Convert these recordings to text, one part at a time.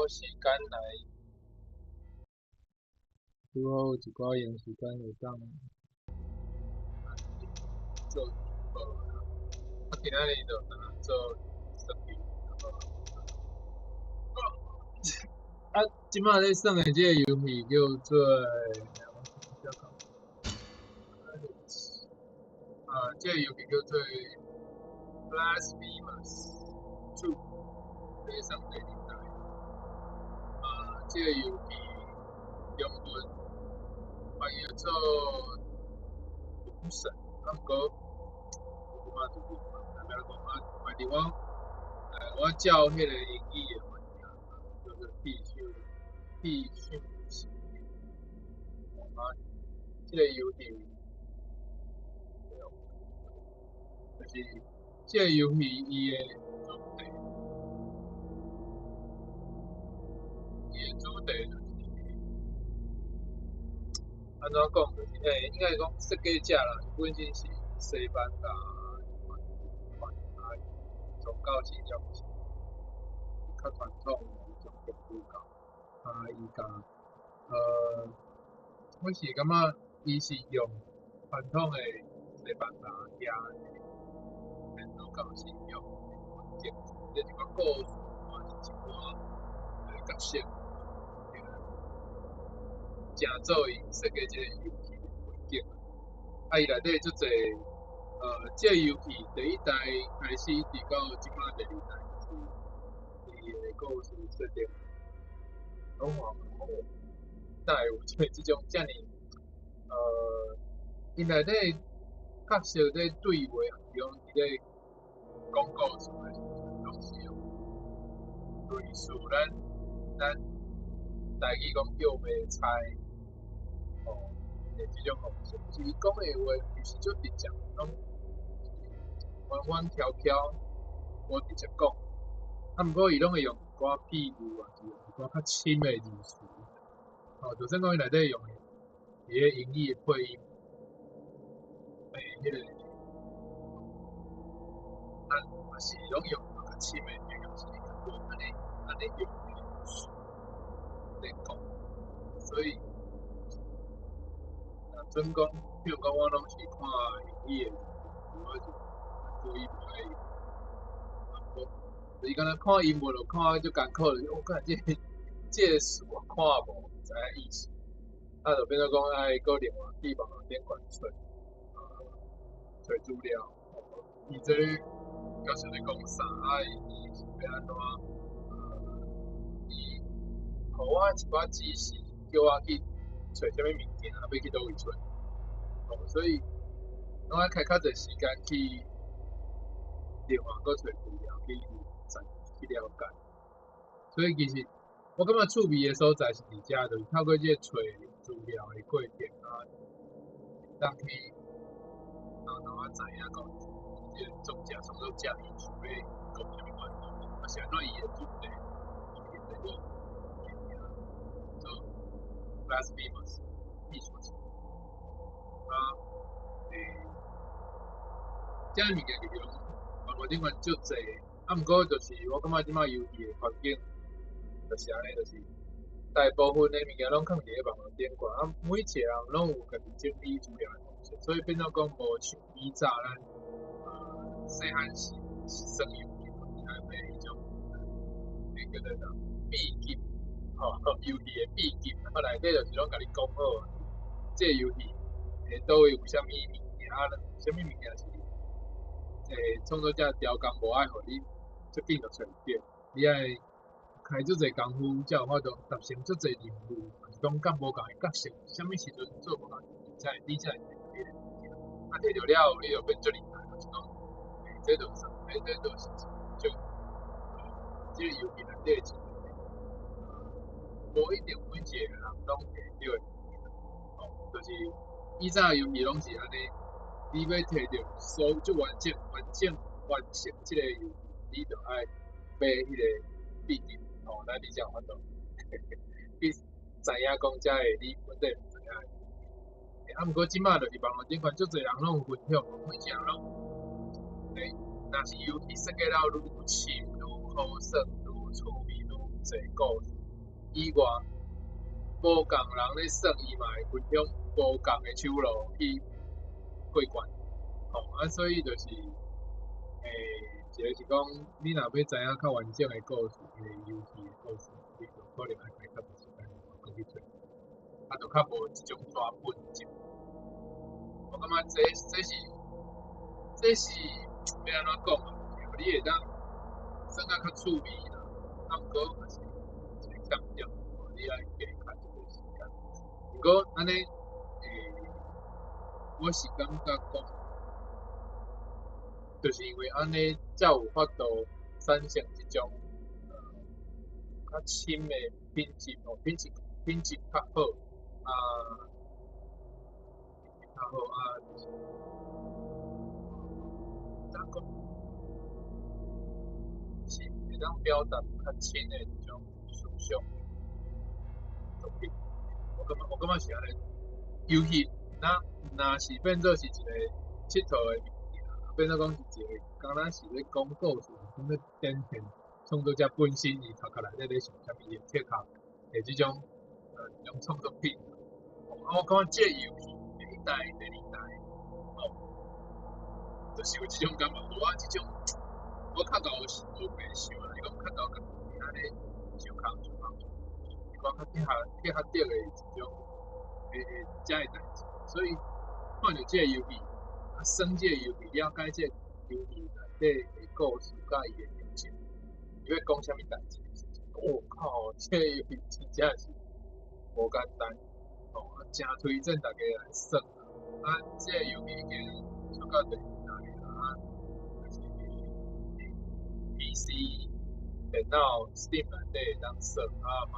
时间来，拄好有一寡闲时间会当做直播啦。今仔日就当做生意。即摆咧耍的即个游戏叫做即个游戏叫做 Blasphemous 2，咧上第二代。即个游戏中文翻译做武神，毋过有嘛就有嘛，代表讲反正我照迄个英语的翻译叫做必须是即个游戏就是即个游戏伊的主题就是安怎讲就是应该讲设计者啦，本身是西班牙宗教信仰是较传统的一种天主教，伊甲我是感觉伊是用传统的西班牙遐天主教信仰环境，即一个故事或是一寡角色，正做伊设计即个游戏的环境。伊内底足侪即个游戏第一代开始一直到即摆第二代，就是伊的故事设定，拢话哪会有即种遮尔因内底角色咧对话，用伫咧讲故事的时阵，拢是用类似咱台语讲叫卖猜的即种方式，就是伊讲的话毋是足直接，拢弯弯翘翘，无直接讲。毋过伊拢会用一寡譬喻啊，是用一寡较深的字词。就算讲伊内底用伊个英语的配音，迄个也是拢用较深的形容词，无安尼用来讲。所以，准讲，譬如讲我拢是看英语的，我就注意不爱用。就是敢若看英文就看就艰苦，我感觉这个词我看无知影意思，就变做讲搁另外去网络顶管找资料，伊这到时咧讲啥伊是要安怎伊互我一寡指示，叫我去找啥物物件，要去倒位找。所以我爱开较侪时间去另外搁找资料去了解。所以其实我感觉趣味的所在是伫遮，就是透过这找资料的过程当去知影讲这个作者创作者伊想要讲啥物款东西，啊是安怎伊的主题，做 blasphemous 艺术性遮物件就是网络顶管足侪，毋过就是我感觉即摆游戏的环境就是安尼，就是大部分的物件拢放伫咧网络顶管，每一个人拢有家己整理资料的方式，所以变做讲无像以前咱细汉时耍游戏，买迄种叫做啥秘籍，游戏的秘籍，内底就是拢甲你讲好，这个游戏倒位有啥物物件，啥物物件是创作者调工无爱互你足紧就找着，你爱开足侪功夫，才有法度达成足侪任务，是讲甲无共的角色，啥物时阵做无共，你才会摕到迄个物件。摕到了后，你就变足厉害，就是讲，这就是就这个游戏内底是无一定每一个人拢摕到的，就是以前游戏拢是安尼，你要摕到所就完成这个游戏，你就爱买迄个秘籍，那你才有法度去知影讲遮个你本底毋知影。毋过即摆就是网络顶管足侪人拢有分享，每一个人拢若是游戏设计了愈深愈好耍愈趣味愈济故事，以外，无共人咧算伊嘛会分享无共的手路去过关，所以就是一个是讲，你若要知影较完整的故事，游戏的故事，你就可能要开较长时间过去做，就较无即种纸本质。我感觉这是要安怎讲啊？你会当算啊较趣味啦，毋过就是一个欠点，你爱加较一个时间。毋过安尼，我是感觉讲，就是因为安尼才有法度产生即种较深的品质较好啊，较好啊，就是怎讲，是会当表达较深的一种思想作品。我感觉是安尼。游戏若是变做是一个佚佗的物件，变做讲是一个，敢若是咧讲故事，讲咧展现创作者本身伊头壳内底咧想啥物，伊贴壳的即种创作品。我感觉这游戏第一代、第二代，就是有即种感觉。我即种我较高是无白想啦，伊讲较高甲安尼想空，伊讲较贴合着的一种遮的代志，所以看着这个游戏，耍这个游戏，了解这个游戏内底的故事甲伊的剧情，伊要讲啥物代志？我靠，这个游戏真正是无简单，真推荐大家来耍。这个游戏已经出到第二代啦，就是 PC、电脑、Steam 内底会当耍嘛。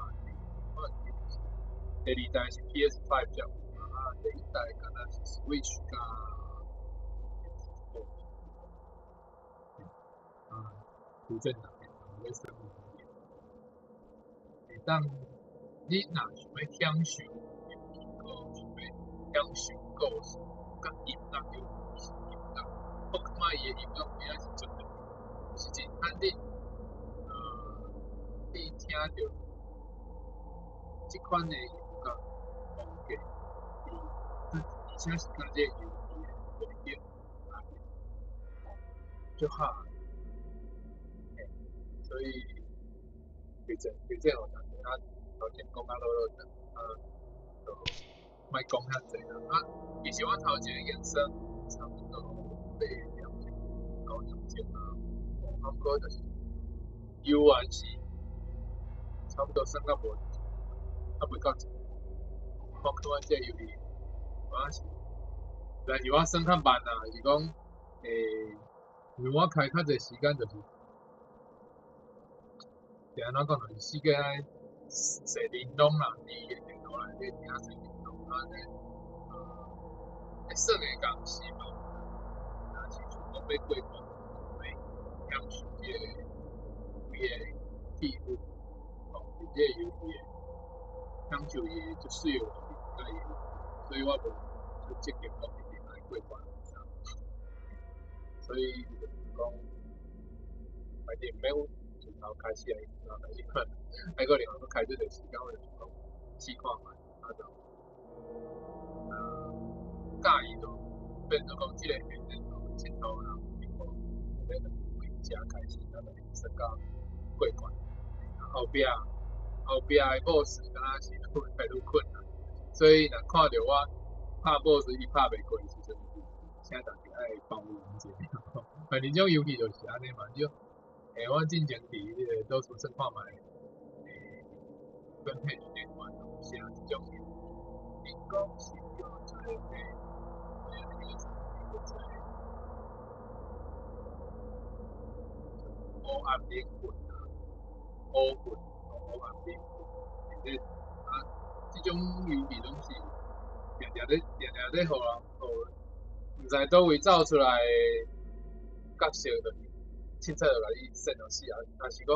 第二代是 PS5 才有第一代敢若是 Switch 甲图正大家要耍会当你若想要享受游戏，想要享受故事，甲音乐有音乐，我感觉伊的音乐边仔是绝对，是真肯定。你听着即款的音乐风格，而且是甲这个游戏的背景就好，所以推荐互大家，头前讲啊落落长，就莫讲遐济啦。其实我头前延伸差不多8了钟、9点钟啊，过就是游玩是差不多算到无，袂到1。我看这游戏，我是，但是我算较慢啦，是讲因为我开较济时间就是安怎讲就是世界爱说玲珑啦，你的电脑内底听说玲珑算的工是嘛，但是如果要过关，要享受这个规个体验，这个游戏享受伊足水的路径，所以我无就积极讲一定来过关。所以就是讲，反正免从头开始啊，从头开始看，还个另外开这个时间，我就是讲试看卖，就介意就变做讲即个现实佚佗啦，要从家开始，咱就升到过关，后壁的 boss 敢若是愈来愈困难，所以若看到我拍 boss 伊拍袂过的时阵，请大家爱包容一下。反正种游戏就是安尼嘛，就我之前伫迄个倒数算看卖，分配连环有写即种人工是叫做黑暗灵魂啊，黑暗灵魂，即种游戏拢是定咧互毋知倒位走出来角色，就是凊彩就甲你set落死啊！若是讲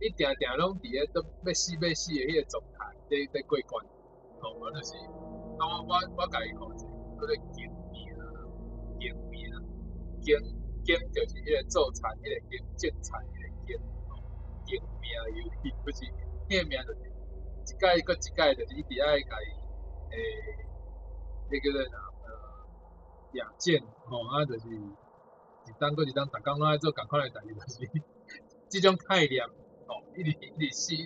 你定拢伫咧要死的迄个状态，在过关，我就是，我家己讲者，叫做经命啊，经就是迄个做菜迄个经，种菜迄个经，命游戏，就是迄个命就是一届搁一届，就是一直爱甲伊迄叫做啥亚健就是一当搁一当，逐工拢爱做共款诶代志，就是即种概念一直死啊，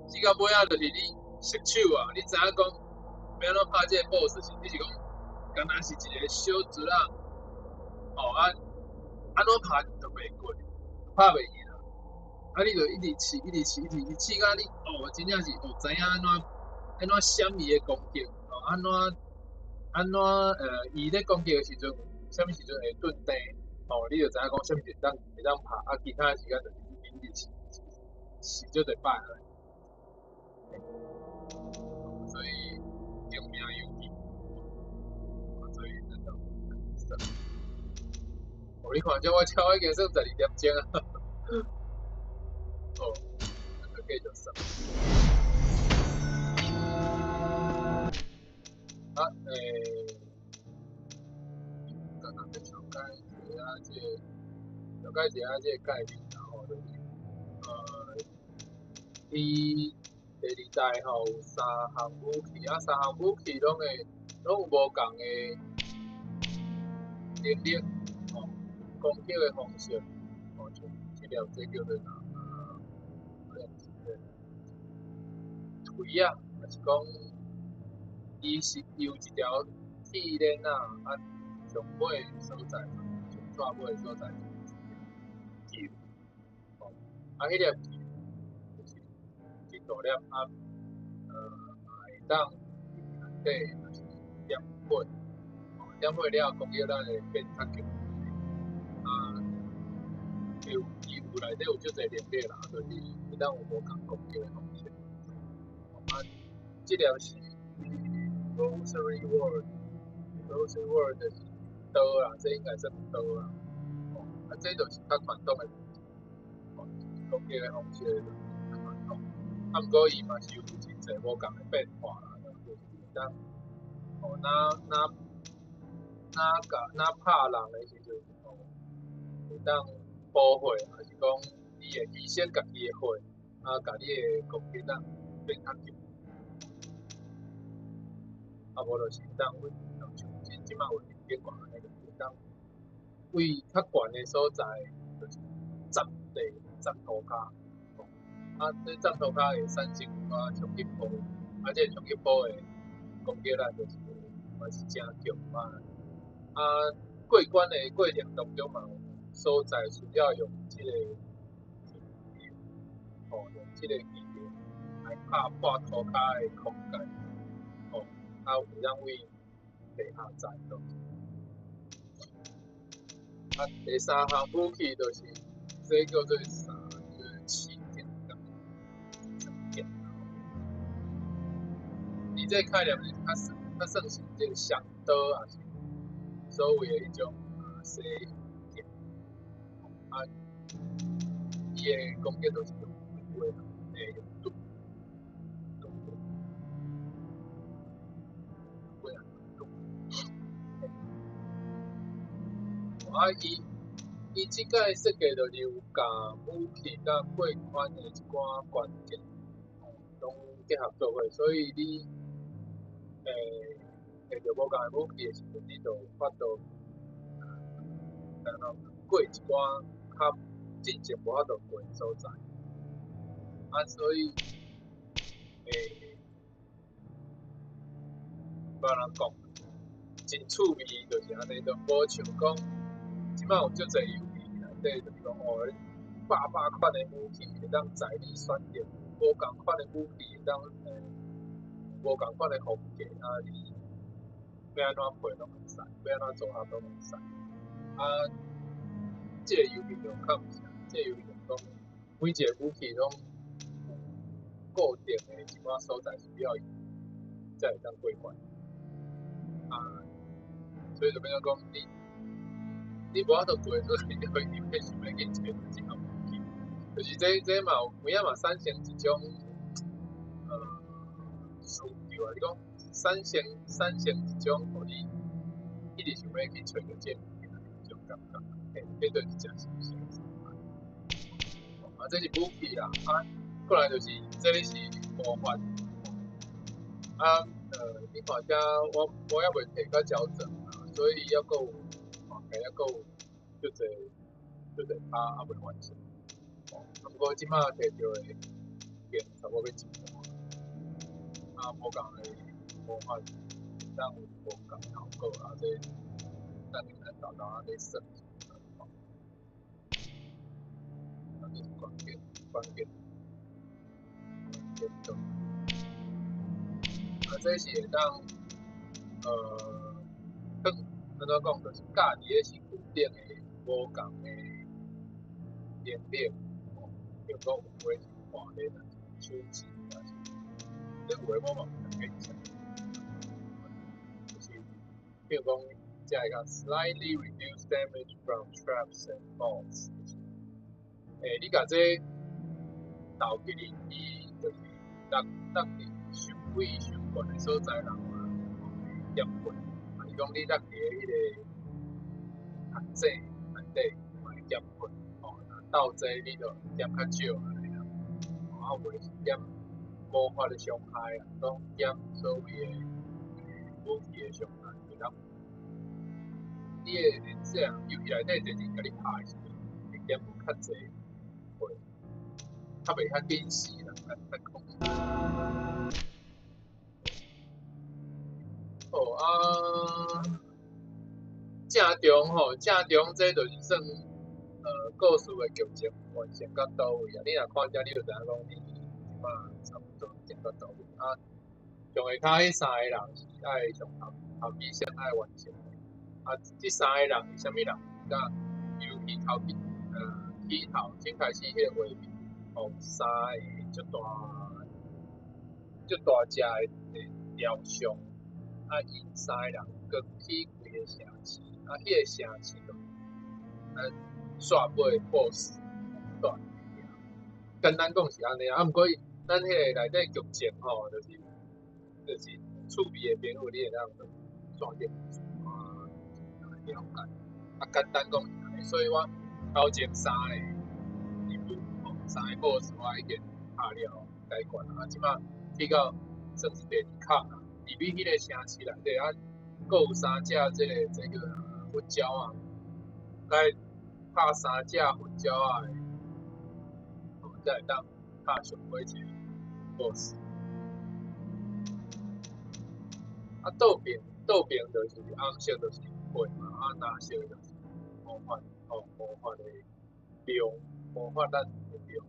死到尾啊，就是你熟手啊，你知影讲要安怎拍即个 boss 是，你是讲敢若是一个小卒啊，安怎拍就袂过，拍袂赢啊，你就一直试，到你真正是知影安怎闪伊诶攻击，安怎伊咧攻击诶时阵，啥物时阵会顿地，你就知影讲啥物时阵会当拍，其他时间就是一直试就得摆了。所以命游戏，所以真的，你看这我超已经算12点钟啊，继续算。刚刚在小解一下这个概念，然后就是伊第二代有三项武器三项武器拢有无共的能力，攻击的方式，像这条这叫做啥？腿啊，还是讲伊是有一条铁链上尾所在，上尾所在球，迄粒球就是一大粒会当内底就是点火，点火了攻击咱会变较强，伊有内底有足侪能力啦，就是会当有无共攻击的方式，这条是 Rosary Word，Rosary Word 就是刀啦，这应该算刀啦，这就是较传统的攻击的方式，就是传统。不过伊嘛是有真侪无共的变化啦，就是当若拍人的时阵，会当保火，还是讲伊会牺牲家己的火，甲你的攻击变较强。无就是当为像即摆有电管安尼，就是当为较悬的所在，就是站涂骹，这站涂骹会产生冲击波，这冲击波的攻击力就是嘛是真强过关的过程当中嘛，所在需要用这个用这个语言来拍破涂骹的空间，有当为地下站咯。第三项武器就是这叫做啥？就是起点。伊这概念是较算是这个上刀啊，是所谓的一种西点伊的攻击都是用刀的，用刀。伊即个设计就是有甲武器甲过关的一寡关键，拢结合做伙，所以你摕到无共的武器的时阵，你就有法度过一寡较之前无法度过的所在，所以别人讲真趣味，就是安尼，就无像讲。即摆有足侪游戏内底就是讲百款的武器会当在你选择，无共款的武器会当无共款的风格你要安怎配拢会使，要安怎做下都会使。这个游戏就较毋是，这个游戏就讲每一个武器拢有固定的一寡所在需要用，才会当过关。所以就变做讲你无法度过，所以你就会想要去找这项武器。就是这嘛有影嘛产生一种需求啊，你讲产生一种，互你一直想要去找到这物件的一种感觉，这就是真新鲜。这是武器啦，过来就是这里是魔法。你看遮我还未摕到矫正啊，所以还佫有还佫有就侪啊未完成。不过即摆摕到的经差不多要一半，无共的魔法，当有无共效果啊，这等咱豆豆仔咧算，这是关键重这是会当更安怎讲，就是教伫咧身躯顶的无共的能力，比如讲有诶是看咧手指，啊是你有诶我嘛可以想，就是比如讲，即个讲 slightly reduce damage from traps and balls，你甲这投进去，伊就是落伫伤远伤悬的所在人嘛，点困，是讲你落伫迄个学井内底，会点困，斗这你就点较少安尼啦，袂是点魔法的伤害啊，讲点所谓的武器的伤害，就当你的这样游戏内底直接甲你拍的时阵，会点较济，会较袂较紧死啦，较控制。正中这就是算故事的剧情完成到倒位啊！你若看遮，你就知影讲你即摆差不多进到倒位啊。上下骹迄三个人是爱上头尾先爱完成的啊！即三个人是啥物人？甲游戏起头先开始迄个画面，三个足大只的雕像，因三个人扛起规个城市，迄个城市就煞尾 BOSS 大。简单讲是安尼啊，毋过咱迄个内底剧情就是趣味的朋友，你会当刷点了解。简单讲是安尼，所以我头前三个人物，三个 BOSS 我已经拍了解决啊，即摆去到算是第二卡啦。入去迄个城市内底佫有三只这个胡椒啊，该拍三只胡椒啊，才会当拍上尾一个 BOSS。倒边就是红色就是血嘛，蓝色就是魔法的量，魔法咱的量。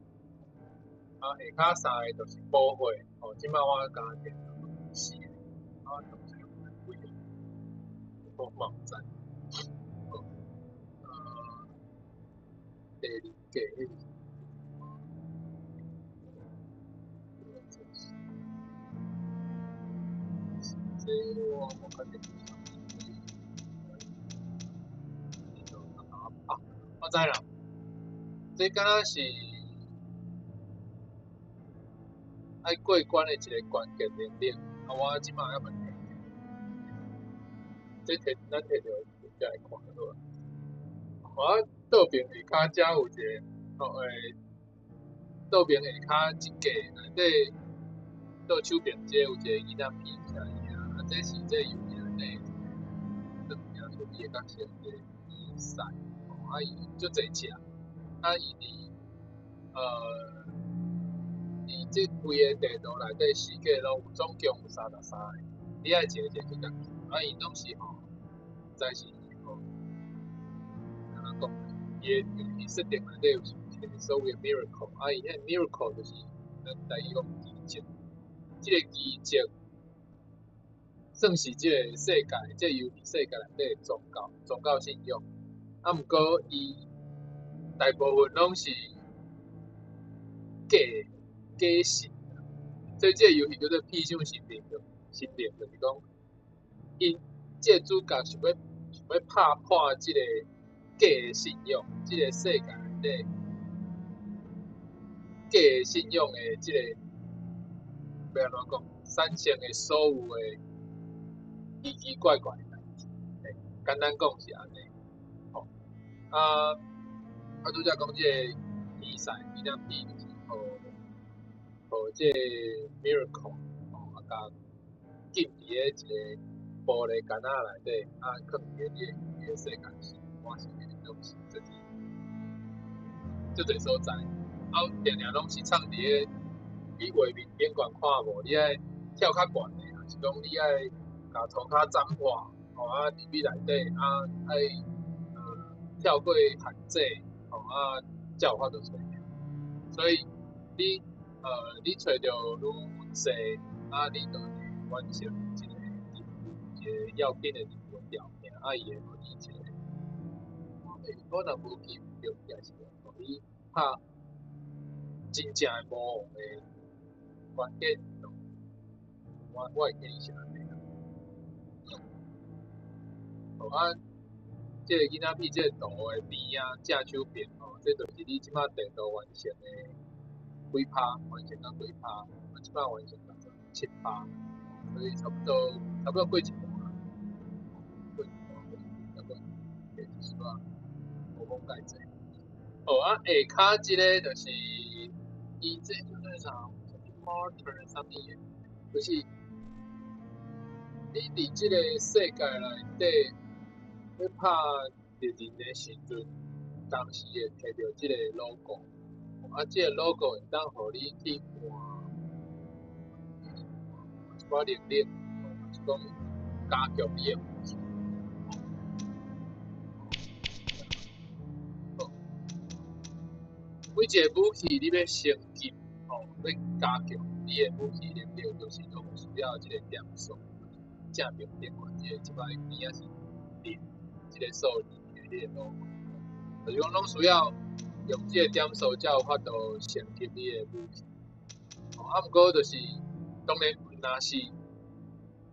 下骹三个就是宝血，即摆我加点4个，同时几个，我嘛毋知。第二届迄个。这我看见我知啦，这敢若是爱过关的一个关键能力。我即摆还问题，这咱摕到再来看好。我倒边下骹遮有一个，倒边下骹一格内底倒手边这有一个囡仔片起来啊，这是这游戏内底算名出伊个角色的比赛，伊足侪只，伊这规个地图内底4格拢总共有33个，你爱一个去甲，伊拢是在是安怎讲？伊设定内底有所谓 miracle，伊迄 miracle 就是咱台语讲奇迹，这个奇迹算是这个世界，这个游戏世界内底的宗教信仰。毋过伊大部分拢是假信，所以这个游戏叫做偏向心灵，就是讲，因这个主角想要拍破这个假信仰，这个世界内底假信仰的这个要安怎讲，产生的所有的奇奇怪怪的代志，简单讲是安尼。拄则讲这个比赛，伊那比就是这 miracle 甲进伫个一个玻璃杆仔内底，放伫个你个世界是我是迄种东西，就是这所在，定定拢是藏伫个你画面景观看无，你爱跳较悬的，还是讲你爱甲涂骹斩破，伫米内底爱跳过限制，才有法度找着。所以你找着愈细，你就完成一个要紧的任务条件，伊会互你一个，可能无记着，也是互你拍真正的魔王的关键。我会建议是安尼。这个囡仔片这个图的边正手边这就是你即马地图完成的几趴，完成到几趴，即马完成到7%，所以差不多过一半啦，过一半，差不多是吧？我讲介济。下骹即个就是伊这就是啥 ，marker 啥物嘢，就是你伫即个世界内底。要拍敌人的时阵，当时会摕到即个 logo，即个 logo 会当互你去换一寡能力，是讲加强你的武器。每一个武器你要升级，要加强你的武器能力，就是拢需要即个点数，正面点关即个即摆边是零，即个数字的你的 logo。就是讲，拢需要用这个点数，才有法度升级你的武器。毋过就是，当然，若是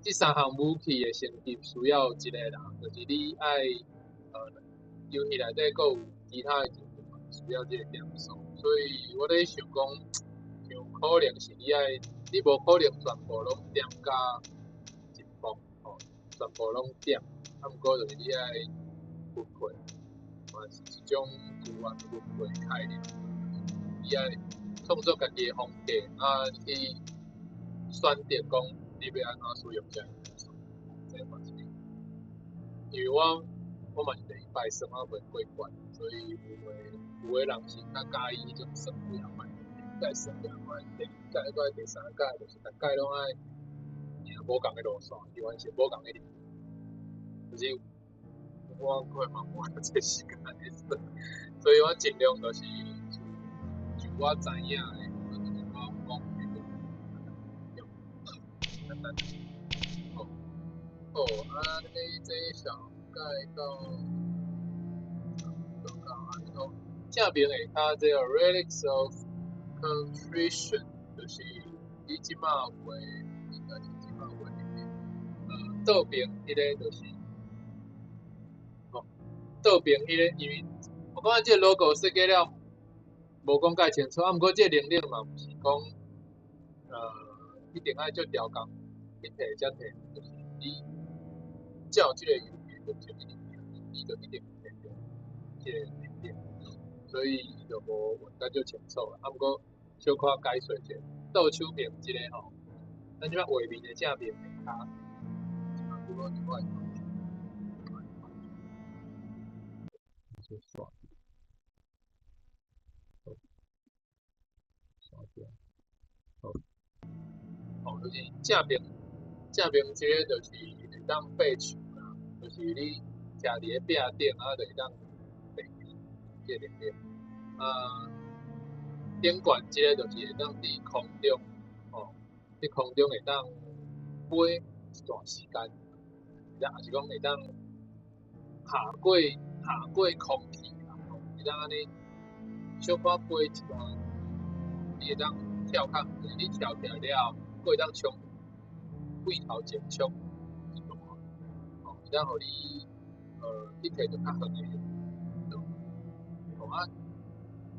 这3项武器的升级需要一个人，就是你爱游戏内底佫有其他的任务需要这个点数，所以我咧想讲，像可能是你无可能全部拢点甲1分，全部拢点，毋过就是你爱分配。是一种自愿分配概念，你爱创作家己的风格，去选择讲你要安怎使用这个元素，这嘛是。因为我嘛是第一摆算袂过关，所以有的人是较介意迄种算几啊摆，第一算几啊摆，第二届过来第三届，就是逐届拢爱无共的路线，去完成无共的任务，就是我可能无这时间的算。所以我尽量就是就我知影的，就是我讲的用简单。你这小概到正面下骹这个 relics of contrition， 就是你即马话应该是即马话倒边迄个就是倒边迄个，因为我感觉这个 logo 设计了。无讲介清楚，毋过这个能力嘛，毋是讲一定爱做调工，一摕才摕，就是你只有这个游戏就是一定你就一定摕到这个能力，所以就无问得就清楚啦。毋过小可解说者，倒手边即个咱即摆画面的正面下骹，如果另外就刷就是正面即个就是会当爬树啦，就是你徛伫个壁顶就会当爬即个能力。顶悬即个就是会当伫空中，伫空中会当飞一段时间，也是讲会当下过空气啦，会当安尼小可飞一段，你会当跳较远，你跳起来了，佫会当冲鬼头前冲一段，会当互你你摕到较远的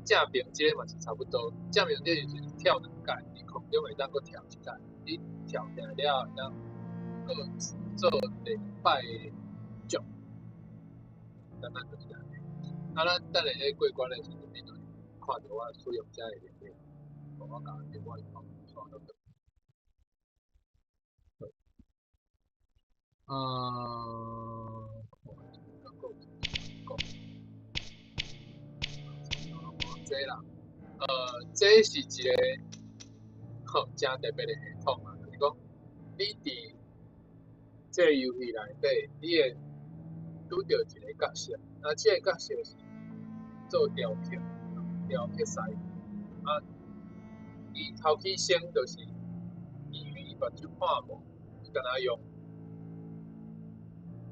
正面即个嘛是差不多，正面即个就是跳2届，你空中会当佫跳1届，你跳起来了会当佫做礼拜的足，简单就是安尼。咱等下咧过关的时阵，你就看到我使用遮个能力，我甲另外一方刷到的。这啦，这是一个真特别的系统啊，就是讲你伫这个游戏内底，你会拄到一个角色，啊，这个角色是做雕刻，雕刻师，啊，伊头起先就是因为伊目睭看无，伊敢若用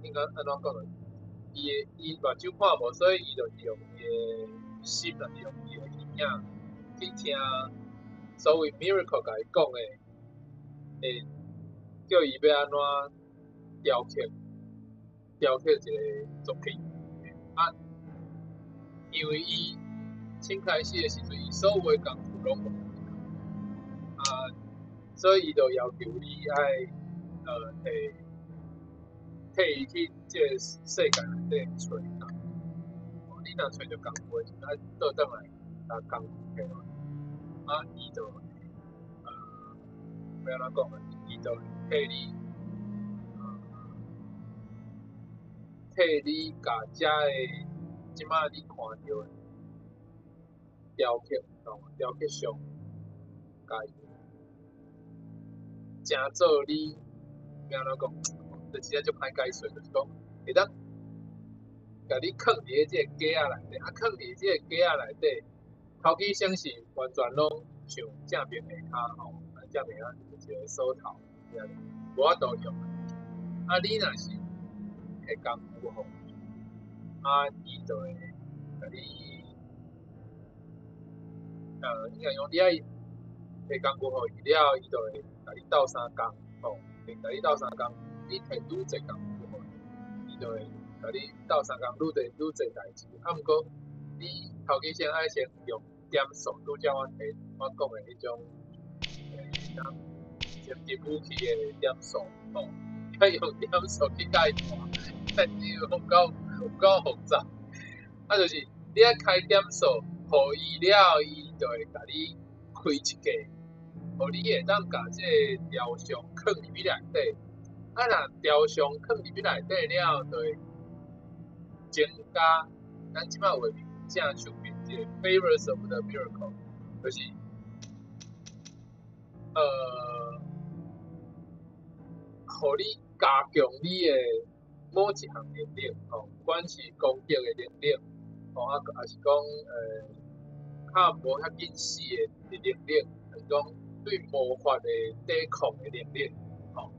应该安怎讲呢？伊目睭看无，所以伊就是用伊的心啊，用伊的耳仔去听所谓 miracle 甲伊讲的，会叫伊要安怎雕刻一个作品。啊，因为伊先开始的时阵，伊所有的功夫拢无啊，所以伊就要求你爱替伊去这个世界内底找工。你若找着功夫的时阵，倒转来把功夫摕落，啊，伊就要安怎讲呢？伊就替你甲遮个即摆你看到的雕刻，雕刻上，甲伊真做你要安怎讲？就真正足歹解释，就是讲会当甲你藏伫即个架仔内底，啊，藏伫即个架仔内底，头起先是完全拢像正面下骹吼，正面下就是一个锁头，无法度用。啊，你若是会功夫吼，啊，伊就会甲你应该讲你爱会功夫吼，伊了伊就会甲你斗相共吼，会甲你斗相共，你摕愈济功夫吼，伊就会甲你斗相共愈济代志。啊，毋过你头起先爱先用点数，拄则我讲的迄种先进武器的点数吼，要用点数去解看，但是有够复杂。啊，就是你爱开点数，互伊了，伊就会甲你开一个，互你会当甲即个雕像藏入去内底。啊，若雕像藏入去内底了，就会增加咱即摆话正手边即个 favors of the miracle， 就是互你加强你的某一项能力，吼，不管是攻击的能力，吼啊，还是讲较无遐紧死的能力，还是讲对魔法的抵抗的能力，吼。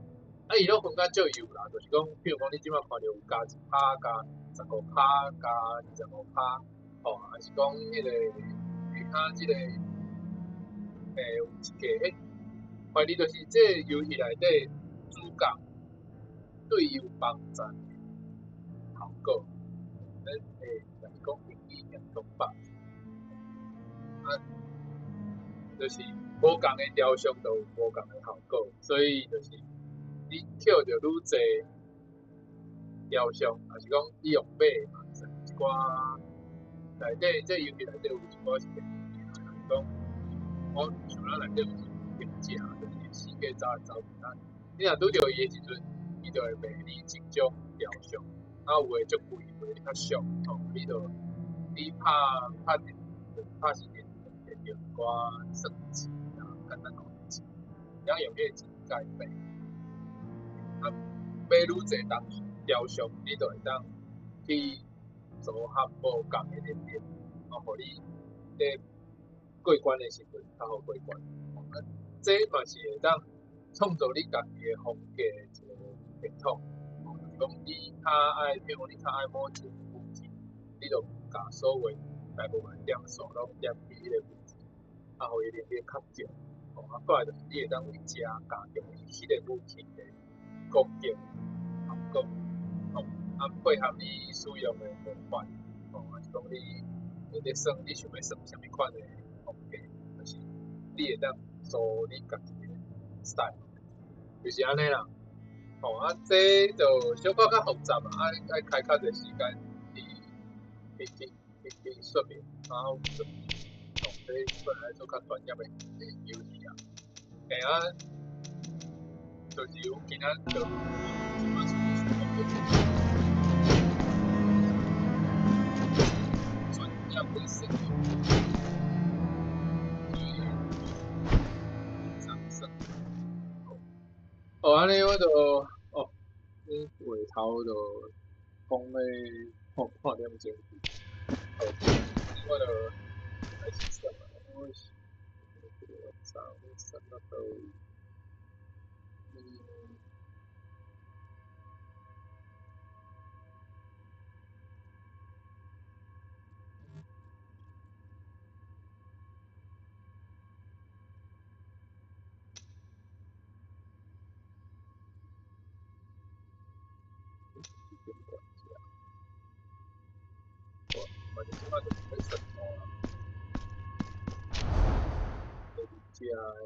啊，伊拢分较少有啦，就是讲，比如讲你即摆看到有加1%、加15%、加25%，吼，还是讲迄个其他即个有一个，怀疑就是这个游戏内底主角对有帮助的效果，咱就是讲运气严重吧。啊，就是无共的雕像都有无共的效果，所以就是你捡着愈济雕像，还是讲你用买嘛，一寡内底这游戏内底有一寡是便宜，就是讲我像咱内底有评价，就是四界走啊。你若拄着伊的时阵，伊就会卖你一种雕像，啊有诶足贵，有诶较俗，吼，你拍是电用一寡算钱啊，简单讲钱，然后用迄个钱解买，啊买愈济雕像，你就会当去组合无共诶能力，啊，互你咧过关诶时阵较好过关。这嘛是会当创造你家己诶风格诶一个系统。讲你较爱，比如讲你较爱某一个物件，你就甲所有大部分点数拢点去迄个物件，啊，互伊能力较强。啊，过来就是你会当去食加强伊迄个武器诶攻击效果，啊，配合你使用诶模块，还是讲你咧算你想要算啥物款诶风格，就是你会当做你家己诶 style， 就是安尼啦。啊，这就小可较复杂嘛，爱开较侪时间去说明，然后以本来做较专业的游戏啊。哎啊，就是我今仔就专业的设计，上升。哦，安尼我就哦，你回头就讲咧，哦，看点钟，哦，我就开始想啊，我是上到嗯，几点关机啊？哦，反正即摆就袂算多啦，就是遮的。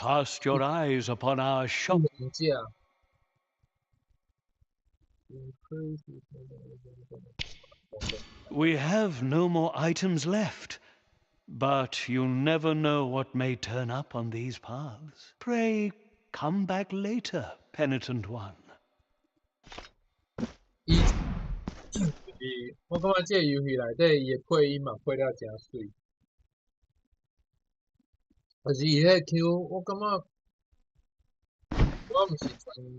Cast your eyes upon our shop. 评价，We have no more items left, but you never know what may turn up on these paths. Pray come back later, penitent one. 我感觉这个游戏内底伊的配音嘛配了真水，但是伊迄个 Q，我感觉我毋是专业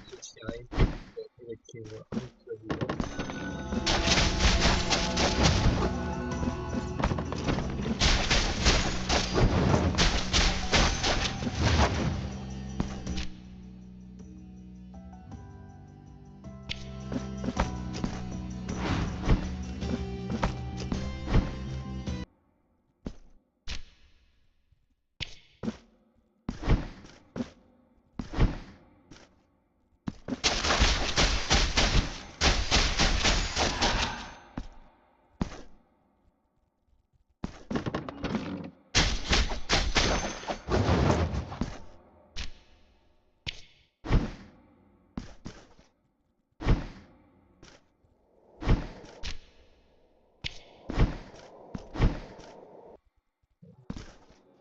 做声音的迄个 Q 啊，就是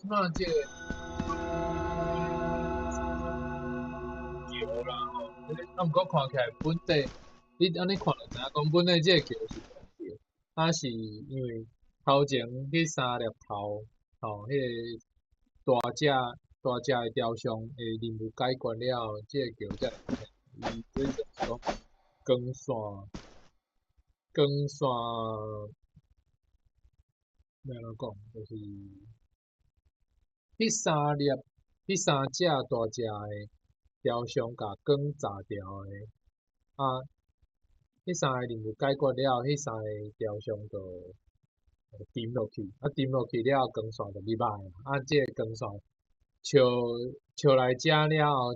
即摆这个桥啦吼，啊毋过看起来本地，你安尼看就知影讲本地这个桥是啥桥，它是因为头前迄三粒头，吼，迄个大只的雕像的任务解决了后，这个桥才会出现。伊这就是讲光线要安怎讲，就是迄三只大只的雕像甲光炸掉的，啊，迄三个任务解决了后，迄三个雕像就沉落去，啊沉落去了后，光线就入来啊，啊，这个光线笑来遮了后，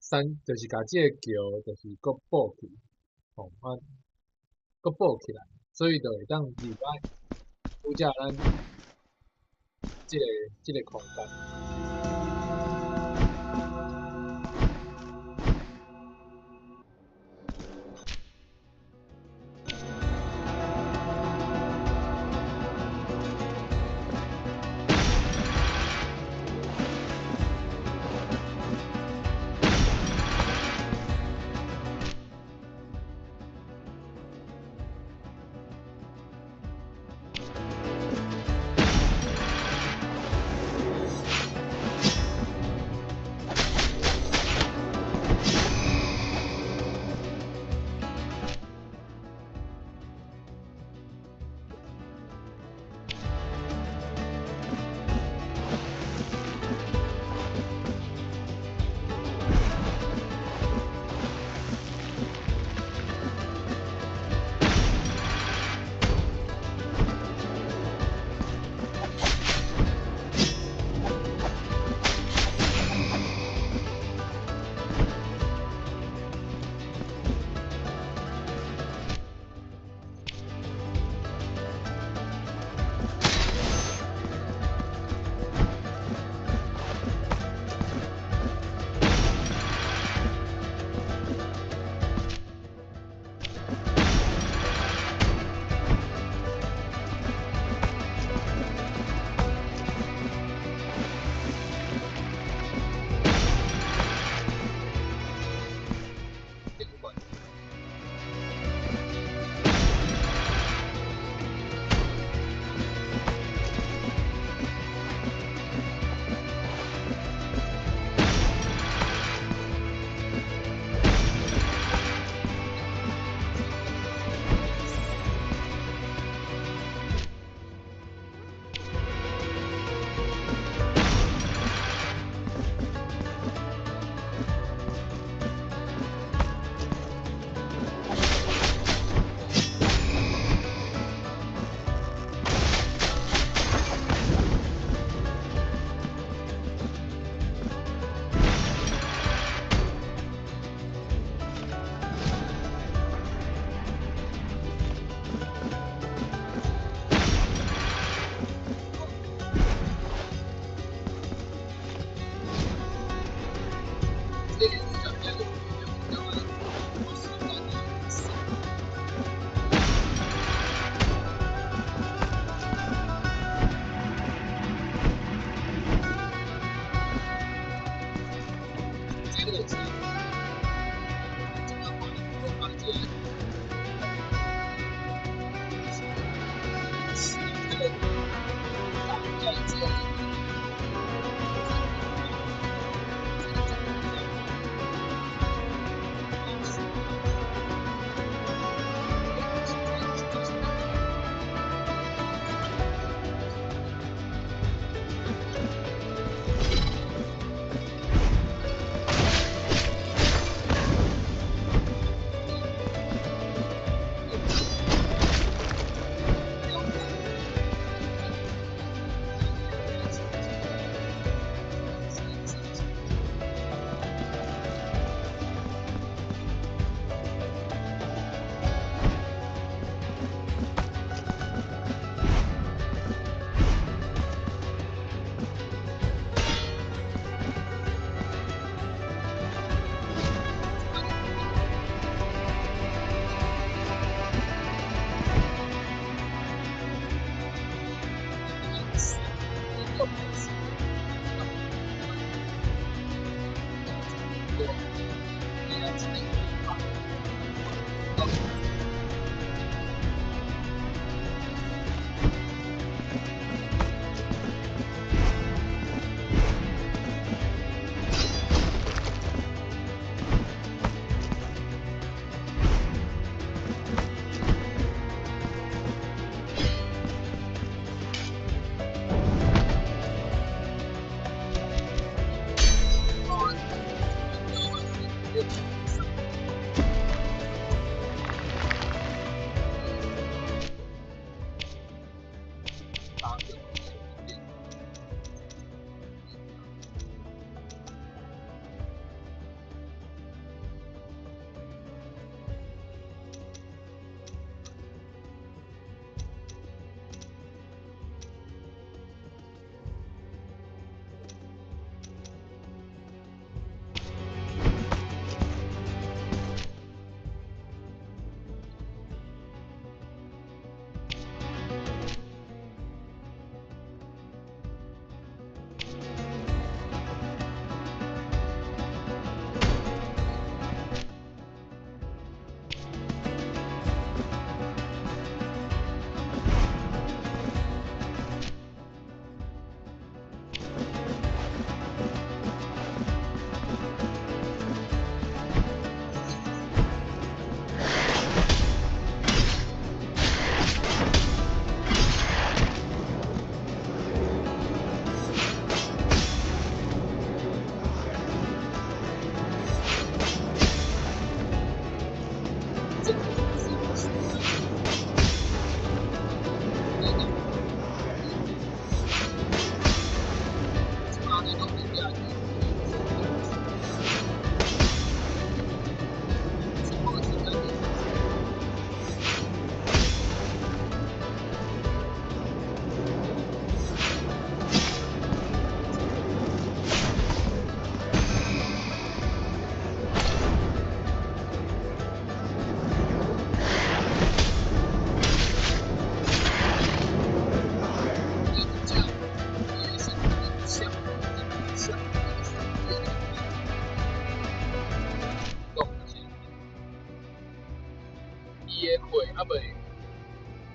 才就是甲这个桥就是搁补起，吼啊，搁补起来，所以就会当入来拄则咱这个空间。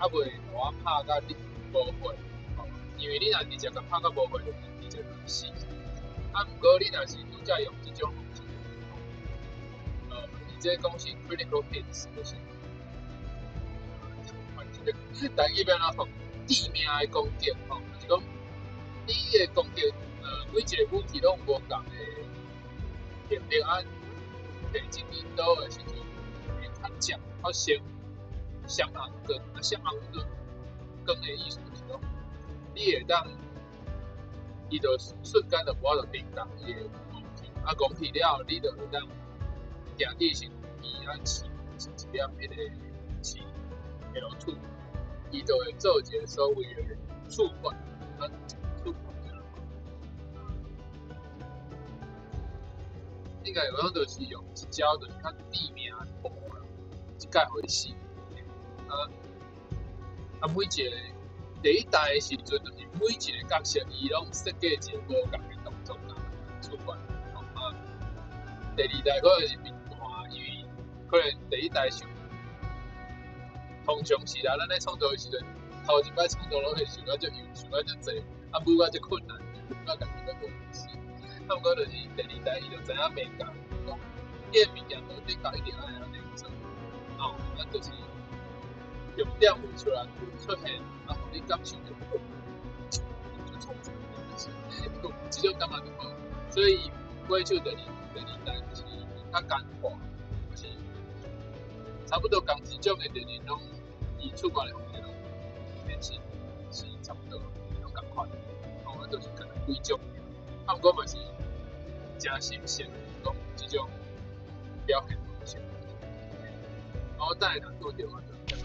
袂互我拍到你无血，因为你若直接甲拍到无血，就直接就死。毋过你若是拄则用即种方式，伊这讲是 critical hits，就是，但伊边仔讲致命的攻击，就是讲你的攻击，每一个武器拢无共的能力啊，摕进引导的时阵，会较强，较先闪红光，闪红光的意思就是讲，你会当，伊就瞬间就无法度抵挡伊的攻击，攻击了后，你就会当行地形伊啊起一点迄个起 L2， 伊就会做一个所谓的触管，触管。应该有讲就是用一招就是较致命的步啦，一概回死。每一个第一代的时阵，就是每一个角色伊拢设计一个无共的动作啦，触管。第二代可能是变大，因为可能第一代想，通常是啦，咱咧创作的时阵，头一摆创作拢会想到足有，想到足济，舞到足困难，舞到家己都无意思。毋过就是第二代伊就知影美感，讲伊个物件无对家一定爱安尼做，就是重点画出来出现，互你感受到好，就创作即种感觉就好。所以过手第二代就是较简化，就是差不多同一种的电影拢伊出版的方式拢变是差不多拢共款，就是可能几种。毋过嘛是真新鲜，讲即种表现方式。等下若拄着我就继续。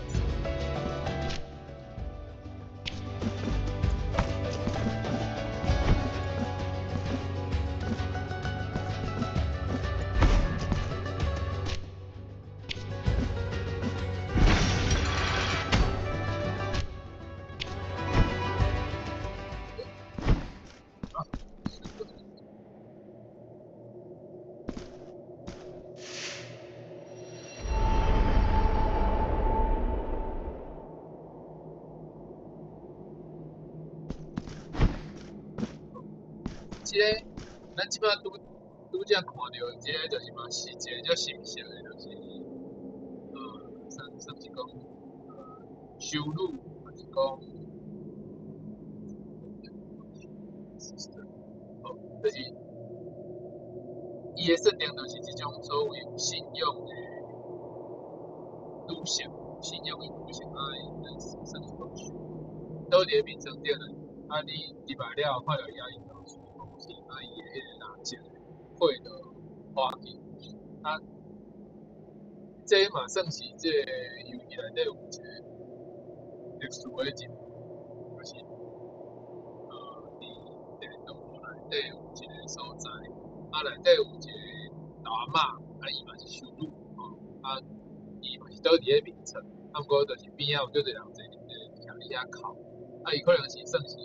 即个咱即摆拄则看到，即个就是嘛是一个叫新型的，就是算是讲收入，还是讲就是伊的设定就是即种所谓信用的路线，信用的路线算是讲收入，倒伫面上顶了，你入来了看到伊伊就出公司，伊的迄个拿钱汇就花去，这嘛算是这个游戏内底有一个历史的人物，就是伫电动内底有一个所在，内底有一个老阿嬷，伊嘛是收入，伊嘛是倒伫咧眠床，毋过就是边仔有足侪人坐伫徛伫遐哭，伊可能是算是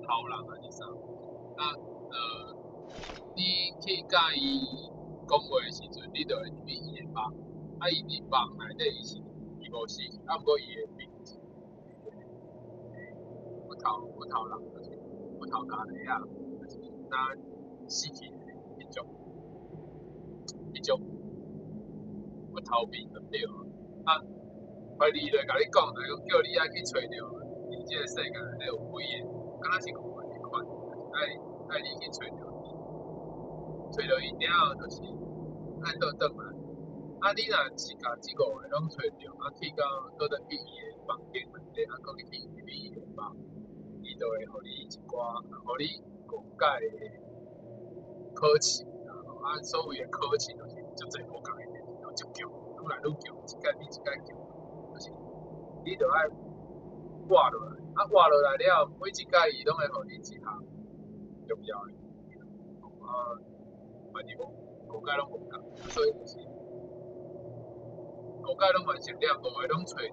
头人还是啥，你去甲伊讲话的时阵，你就会入去伊的梦，伊伫梦内底伊无死去，毋过伊的面是骨头人，就是骨头家己啊，就是若死去迄种骨头面就对啊。怀疑就甲你讲，就叫你爱去找着，你即个世界内底有几个，敢若是5个迄款，爱你去找着伊，找着伊了就是爱倒转来。你若是甲即5个拢找着，去到倒转去伊的房间内底，搁去伊的房，伊就会互你一寡，互你误解的考试，所谓的考试就是足侪无共的电视，足强，愈来愈强，一届比一届强。就是你就爱画落来，画落来了，每一届伊拢会互你一项重要的，反正5届拢无共，所以就是5届拢完成了，5个拢找着，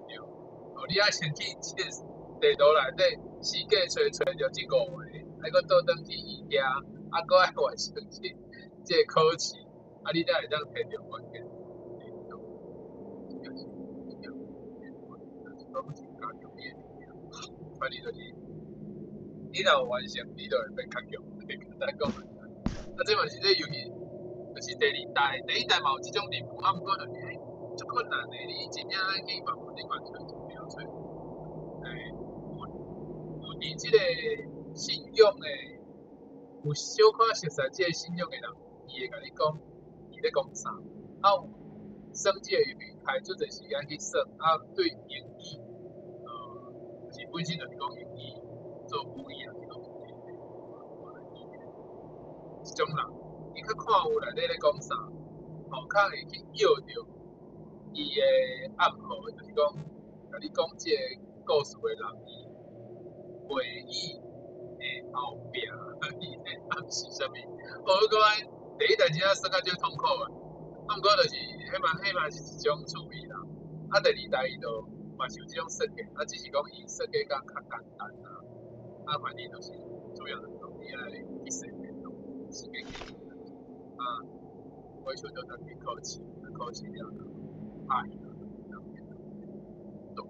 你爱先去即个地图内底4界找着即5个，搁倒转去伊遐，搁爱完成即个考试，你才会当摕着关键。拢是加强你的力量，反正就是你若有完成，你就会变较强。简单讲，这嘛是这游戏，就是第二代，第一代嘛有这种任务，啊，毋过就是足困难的，你真正爱去慢慢你找出标出。有伫即个信用的，有小可熟悉即个信用的人，伊会甲你讲，伊咧讲啥，啊有算即个游戏开出一个时间去算，啊对英语，就是本身就是讲英语做母语啊，是讲即种人，伊较看有内底咧讲啥，较会去摇着伊的暗号，就是讲甲你讲即个故事的人，伊回忆的后壁，伊的暗是啥物？我感觉第一代真正算较少痛苦的，啊，毋过就是迄嘛是一种趣味啦。啊，第二代伊就嘛是有即种设计，啊，只是讲伊设计较简单啦。啊，反正就是主要就是讲你爱去设计咯，设计起啊，我就就去考试，考试了，拍伊啦，懂？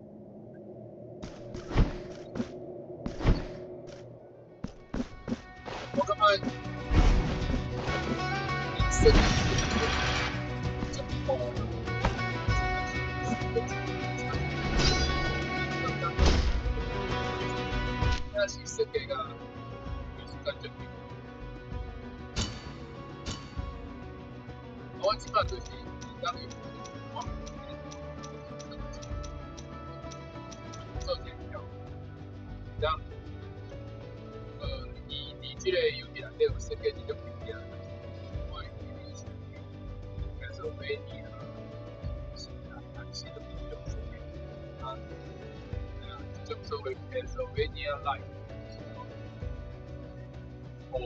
我感觉设计就好了。那是设计个艺术感觉。我即摆就是当有画，做这条，让以即个游戏内底有设计一种物件，我感受美丽啊，是啊，是种一种设计啊，这种所谓 Pennsylvania Light，保护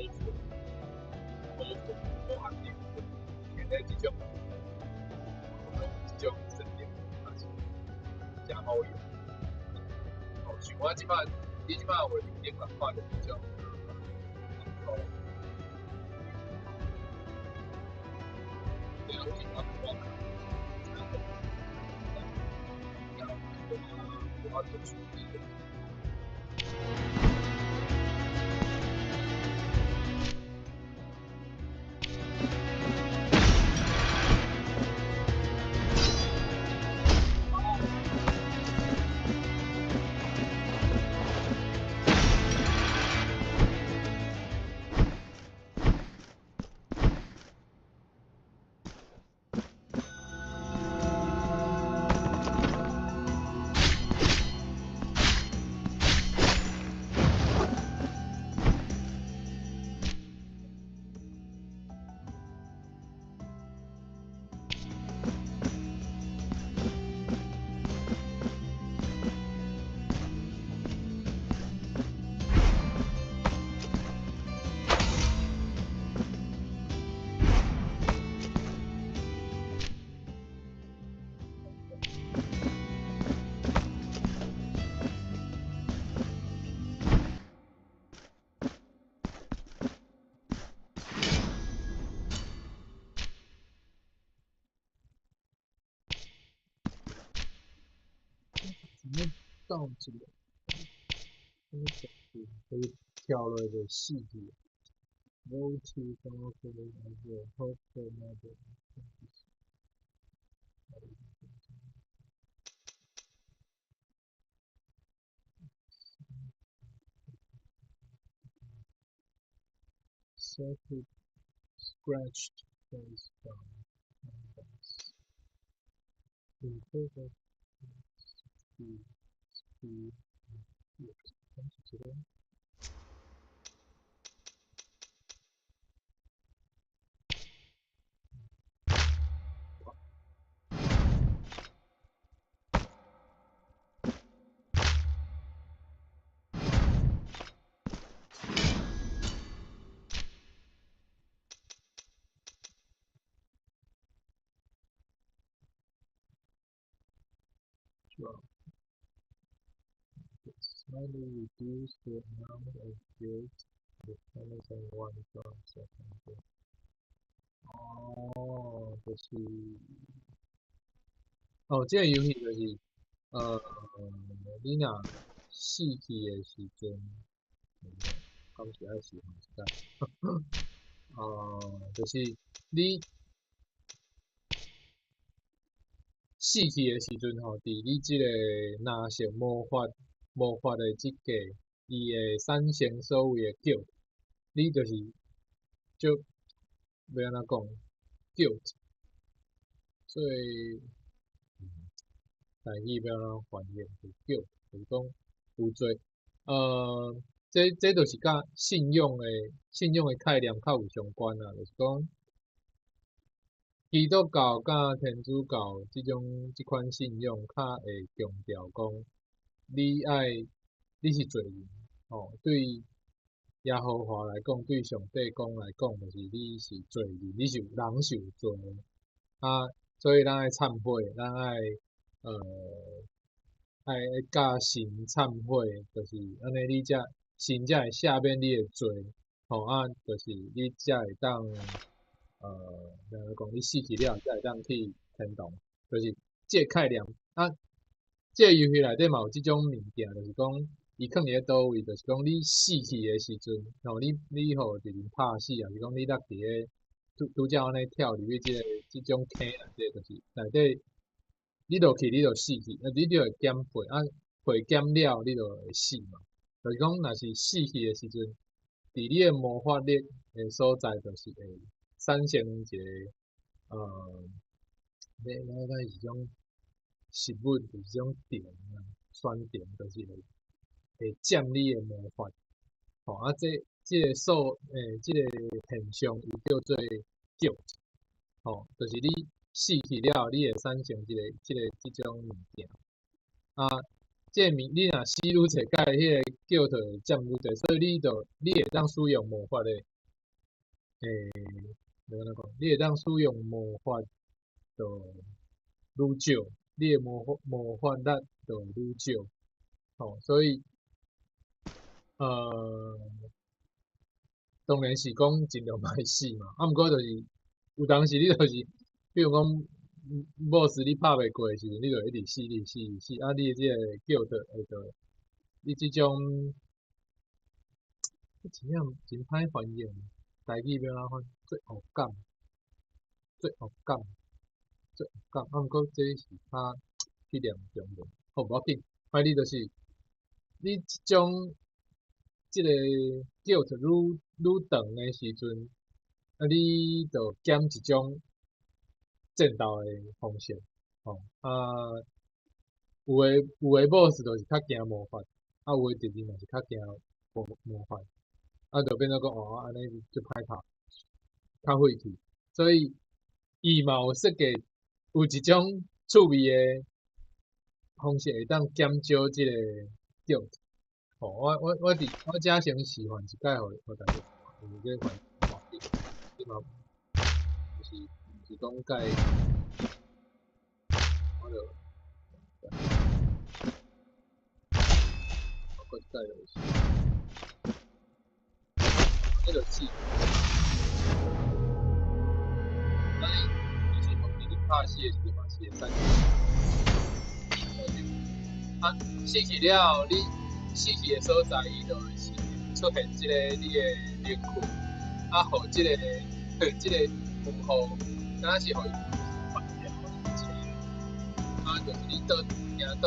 保含的，现在这种设计还是真好用。哦，像我即摆，你即摆有电话看着这种，哦，这种情况我看，我做处理的。到这个可以跳了的细节。Go to powerful and helpful model. Circuit scratched face down. Improve speed, speed, thank you today. Well, slightly reduce the amount of guilt depends on one second. 哦，就是这个游戏就是你若死去的时阵，讲是爱死红时间，就是你死去的时阵吼，伫你即个拿成魔法的即个，伊会产生所谓的 guilt，你就是就要安怎讲 guilt，所以台语要安怎翻译？就 guilt，就是讲有罪。这就是甲信用的概念较有相关啦，就是讲基督教甲天主教即款信用较会强调讲，你是罪人，对耶和华来讲，对上帝讲来讲，就是你是罪人，你是人受罪啊，所以咱爱忏悔，咱呃爱甲神忏悔，就是安尼你神才会赦免你的罪，就是你才会当怎讲，你死去了才会当去天堂，就是这个概念啊。这个游戏内底嘛有即种物件，就是讲伊囥伫咧倒位，就是讲你死去的时阵，你互敌人拍死，还是讲你落伫咧拄则安尼跳入去即种坑内底，就是内底你落去你就死去，你就会减血血减了你就会死嘛。就是讲若是死去的时阵，伫你的魔法力的所在，就是会产生一个咱是种食物，就是种电啊，酸电，就是会占你的魔法。即个即个现象，伊叫做 guilt，就是你死去了，你会产生即种物件。你若死愈济届，迄个 guilt 会占愈济，所以你会当使用魔法的，要安怎讲？你会当使用魔法就愈少，你的魔法力就愈少。所以当然是讲尽量歹死嘛。毋过就是有当时你就是，比如讲boss 你拍袂过的时阵，你就一直死，你的即个guilt会着，你即种真真歹翻译，台语要安怎翻？罪恶感，罪恶感，罪恶感。毋过这是较去念中文，好无要紧。反正就是你即个 guilt 愈长的时阵，你就减一种战斗的方式，有的 boss 就是较惊魔法，有的敌人嘛是较惊魔法，就变做讲安尼就歹拍，较费气，所以伊嘛有设计有一种趣味的方式会当减少即个 guilt。我遮先示范一解，互大家有个环境，即嘛就是讲解，我就我解就是，迄就死，就是讲你拍死的时阵嘛是会产生，死去了，你死去的所在，伊就会是出现即个你的灵魂，互即个符号，敢是互伊发掉即个，就是你倒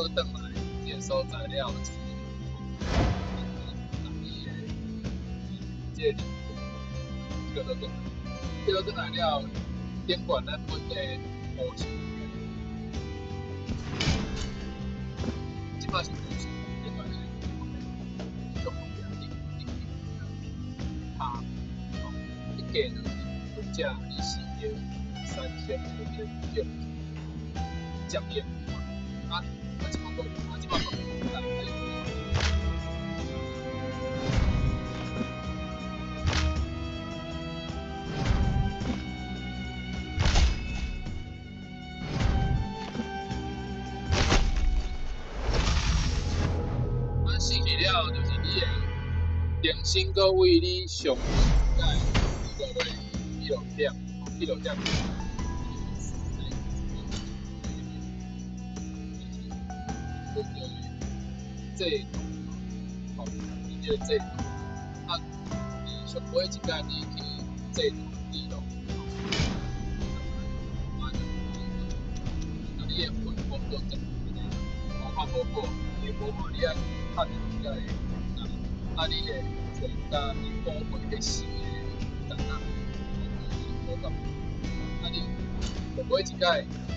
转来即个所在了，就是你的即个灵魂叫做倒转来了，点管咱本的模式，即摆是模式，点管是。一个就是分价利息也3000的就降业这么多，这么多，死去了就是你的良心搁为你上在一个一路点。制度，吼，伊即个制度，啊，伊上尾一间你去制度记录，你的文工作证，无法无过，你无法你爱看你个，啊，你的全家你保护迄死的人啊，无咁，啊你上尾一届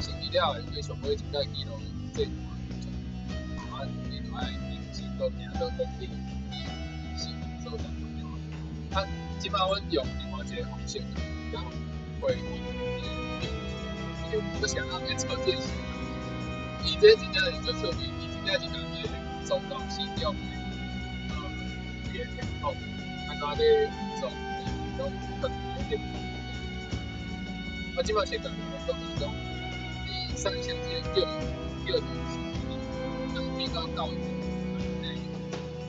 成立了，你上尾一届记录制度。啊，你就爱认真到行到工地，是做啥物事？啊，即摆阮用另外一个方式，然后会不想让人操这些。伊这真正是做错伊真正是讲这个中岛西调的系统，安怎咧做，拢特别的。我即摆先讲，讲讲，你上线这个叫东西。比较高的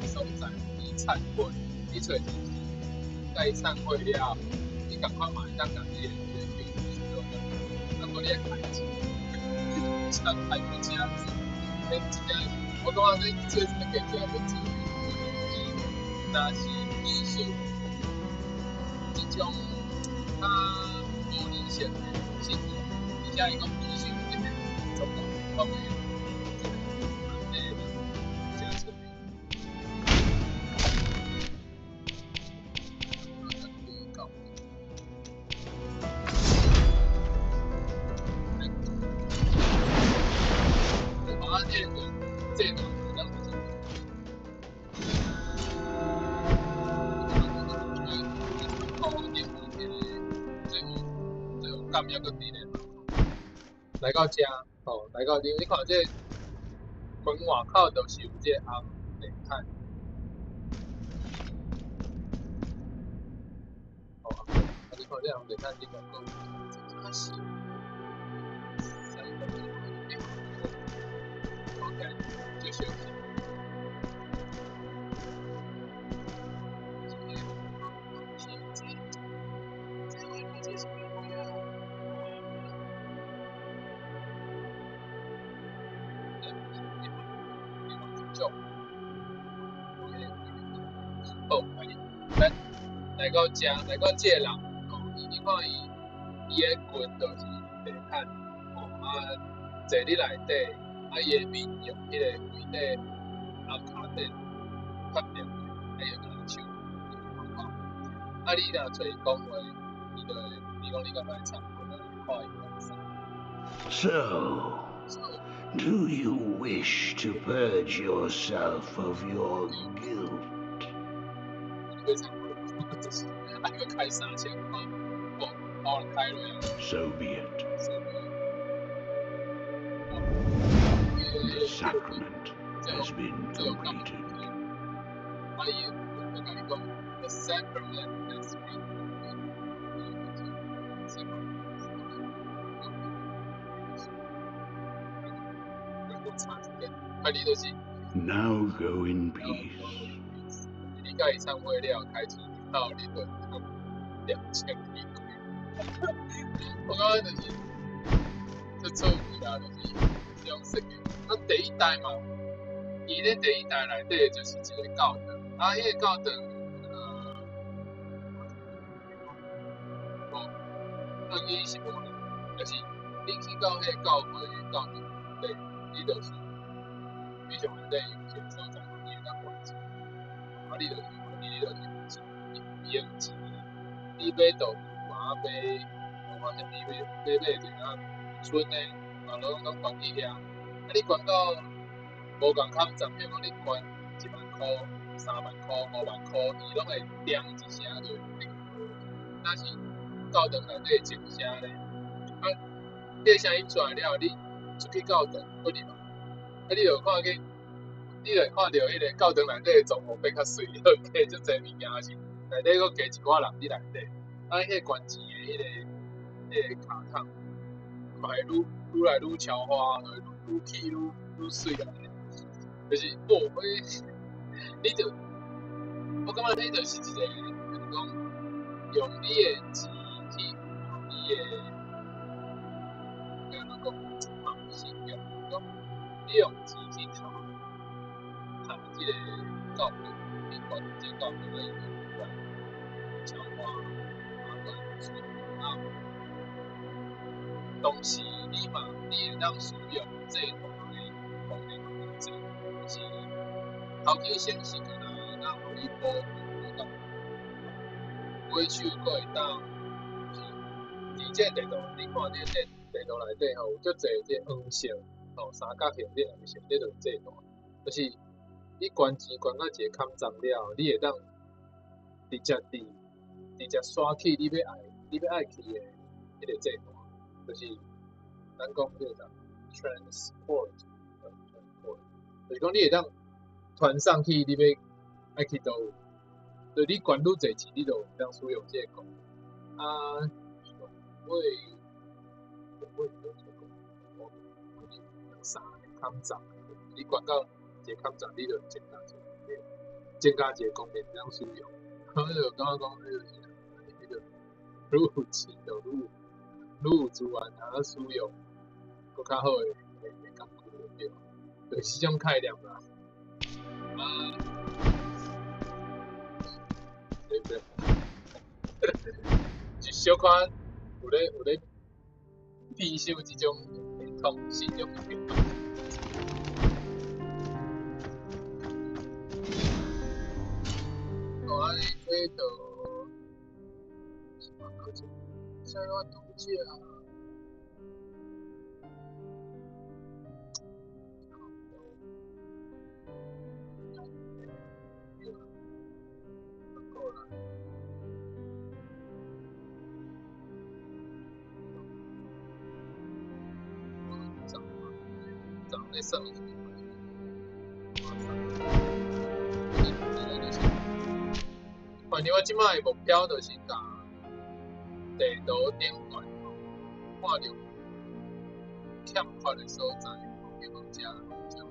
所在，你忏悔，你找就是该忏悔了，你赶快马上讲你的决定去做的，那么你也开始，像开不这样子，跟这样，我感觉你最给这样的机会，那是艺术，这种他无理性的信念，而且一个理性的中国方面。来到遮，吼，来到你看这门外口就是有这红地毯，吼，啊你看这红地毯，你看讲，真是，OK， 就休息。哦，咱来到遮，来到这人，哦，你看伊的裙就是地毯，哦，啊，坐伫内底，啊，伊的面用迄个规个暗卡底发亮，啊，伊个手，啊，你若找伊讲话，伊就会，你讲你敢来唱，我就看伊讲啥。So, do you wish to purge yourself of your guilt? 非常好，就是那个开3000块，哦，把人开了。So be it. The sacrament has been completed. The sacrament has been completed. Now go in peace. 你甲伊忏悔了，开始到你就2000美金。我感觉就是这错误啦，就是用设计。那第一代嘛，伊咧第一代内底就是一个教堂，啊，迄个教堂，伊是无咧，就是你去到迄个教会教堂内，你就是非常内有一个所在，你会当关注，啊，你就是用钱，你买豆腐啊，买啥物买一个村的，啊，拢关起遐，啊，你关到无共坎站，譬如讲你关1万块、3万块、5万块，伊拢会点一声就定。但是教堂内底静声咧，啊，你个声音出来了，你出去教堂不入嘛？啊，你就看见，你就看到迄个教堂内底的装潢变较水，加足侪物件是内底佫加一寡人伫内底，啊，迄个悬钱的迄个卡通，嘛会愈来愈超花，愈起愈水啊！就是你就，我感觉迄就是一个，就是讲用你的钱去，用你的，讲方式，讲你用钱去这个教育，你管这教育的一个消化、东西你嘛，你会当使用这种的方面的这是头期先是可能让互你保护到，尾手佫会当，伫这地图，你看这地图内底吼有足侪这黄色、三角形这黄色，这就是制度，就是你捐钱捐到一个坎站了，你会当直接刷去你要爱去的迄个制度，就是咱讲叫啥 transport， 就是讲你会当传上去你要爱去倒位，就你捐愈侪钱，你就会当使用这个功能。啊，我三个坎站，你捐到一个坎站，你就增加一个功能当使用。我就感觉讲，迄个愈有钱就愈有资源通使用，更较好的工具对，就是这种概念啦。对，就小可有咧避受这种通信用的平台。我这个什么课程？现在要读解啊。长在上面。反正我即摆的目标就是甲地图顶端看到欠缺的所在，希望遮欠一到，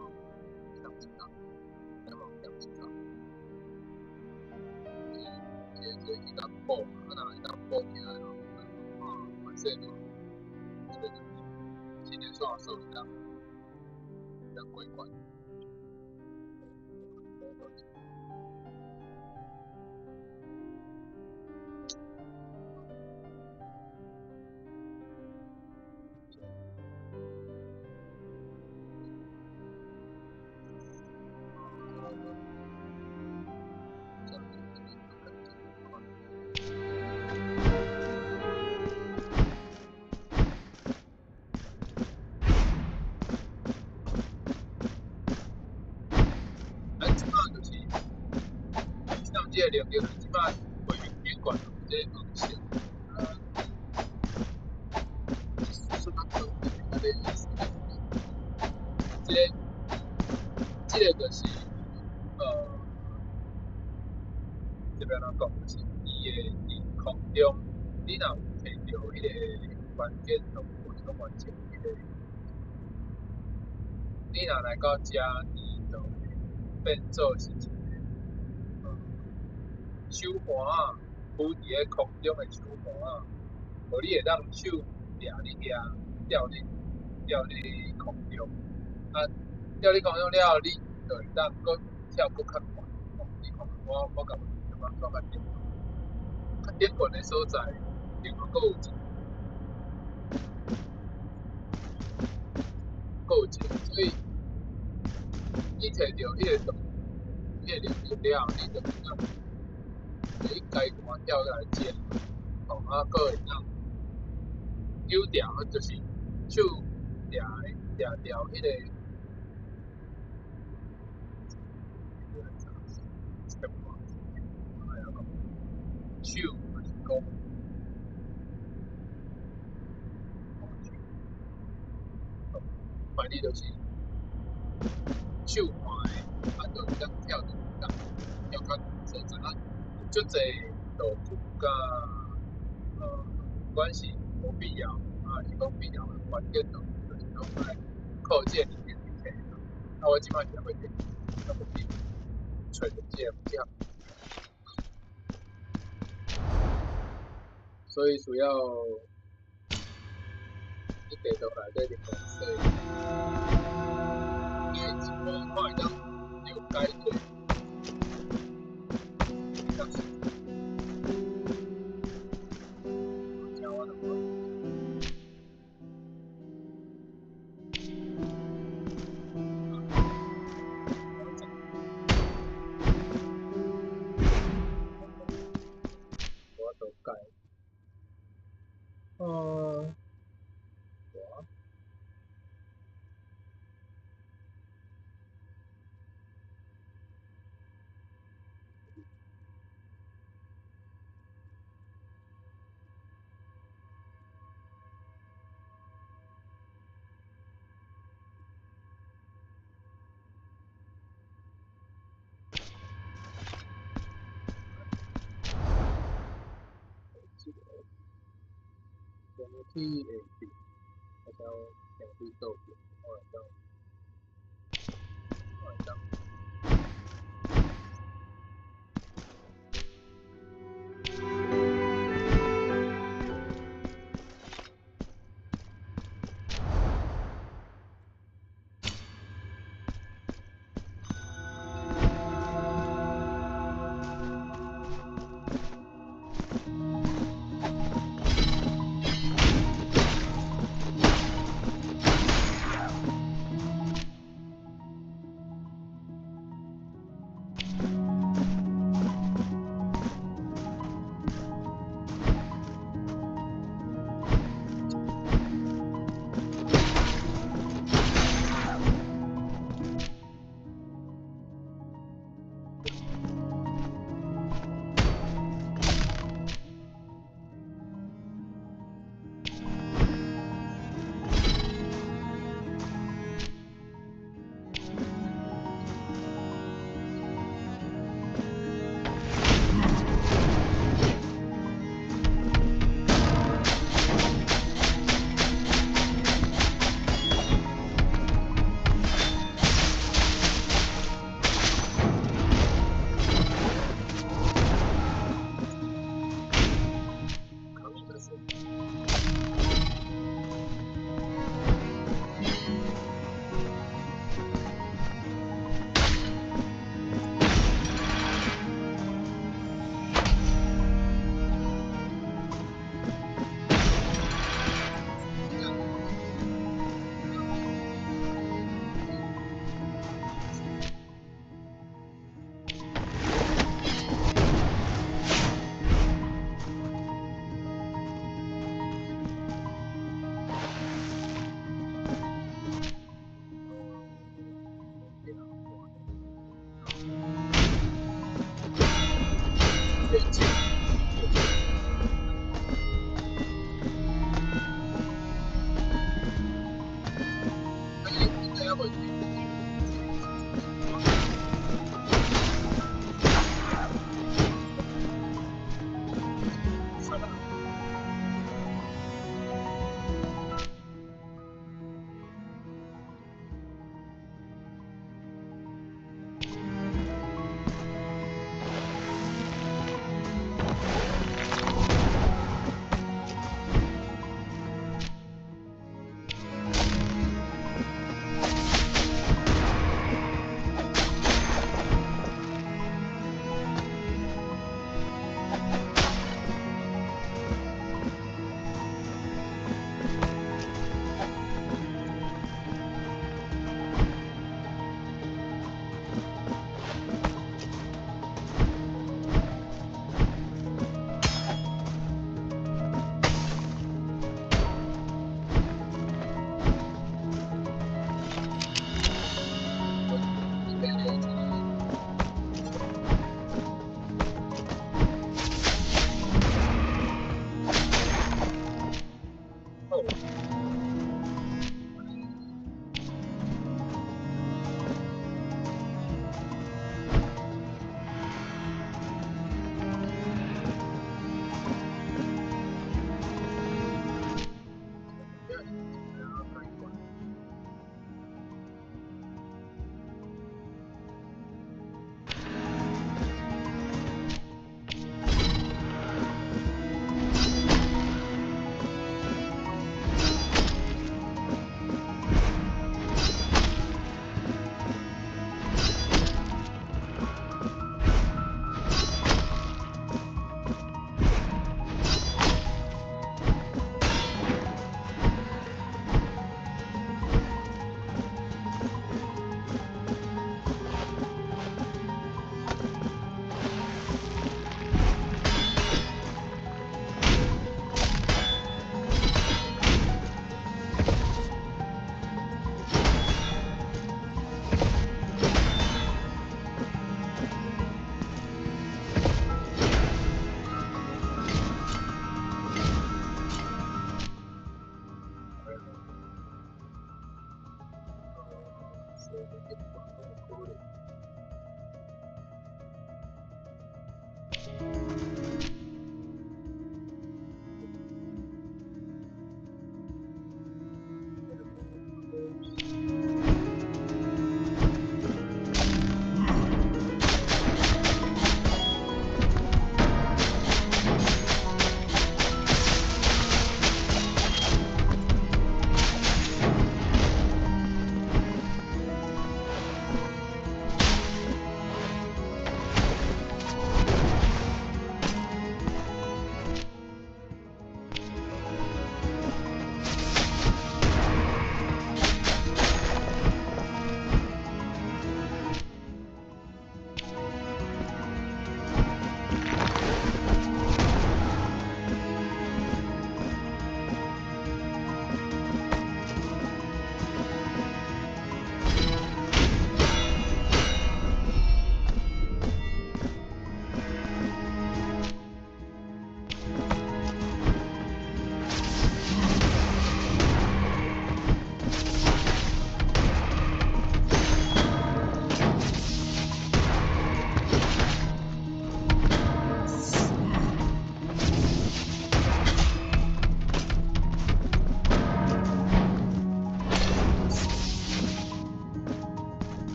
这一个补，可能一个补起来咯，完事咯，这个今年算数一当过关。这个领域即摆会员监管这个东西，什么科技那个意思？这个就是这边咱讲就是伊空中，你若有摕到迄个关键动物，就完成迄个，你若来到遮，伊就变做是一个手环啊，浮伫咧空中的手环啊，互你会当手抓你吊伫空中，啊，吊伫空中了后，你就会当搁跳搁较悬。你看我甲怎么做较点？较点悬的所在，另外搁有所以你摕到迄个领域了，你就会当。你该关跳来接，啊，搁会当丢掉，就是手抓掉迄个，手就是讲，反正就是手环的，啊，就会当跳到较所在啊。足侪道具甲不管是无必要啊，是讲必要的关键道具，就是拢来靠这里面去摕。啊，我即摆就会摕，就会去找着这个物件，所以需要你地图内底的颜色，因为一般看会当有该对，像是加完的话，我都改。嗯，我记得我们去诶，好像想去豆腐，晚上。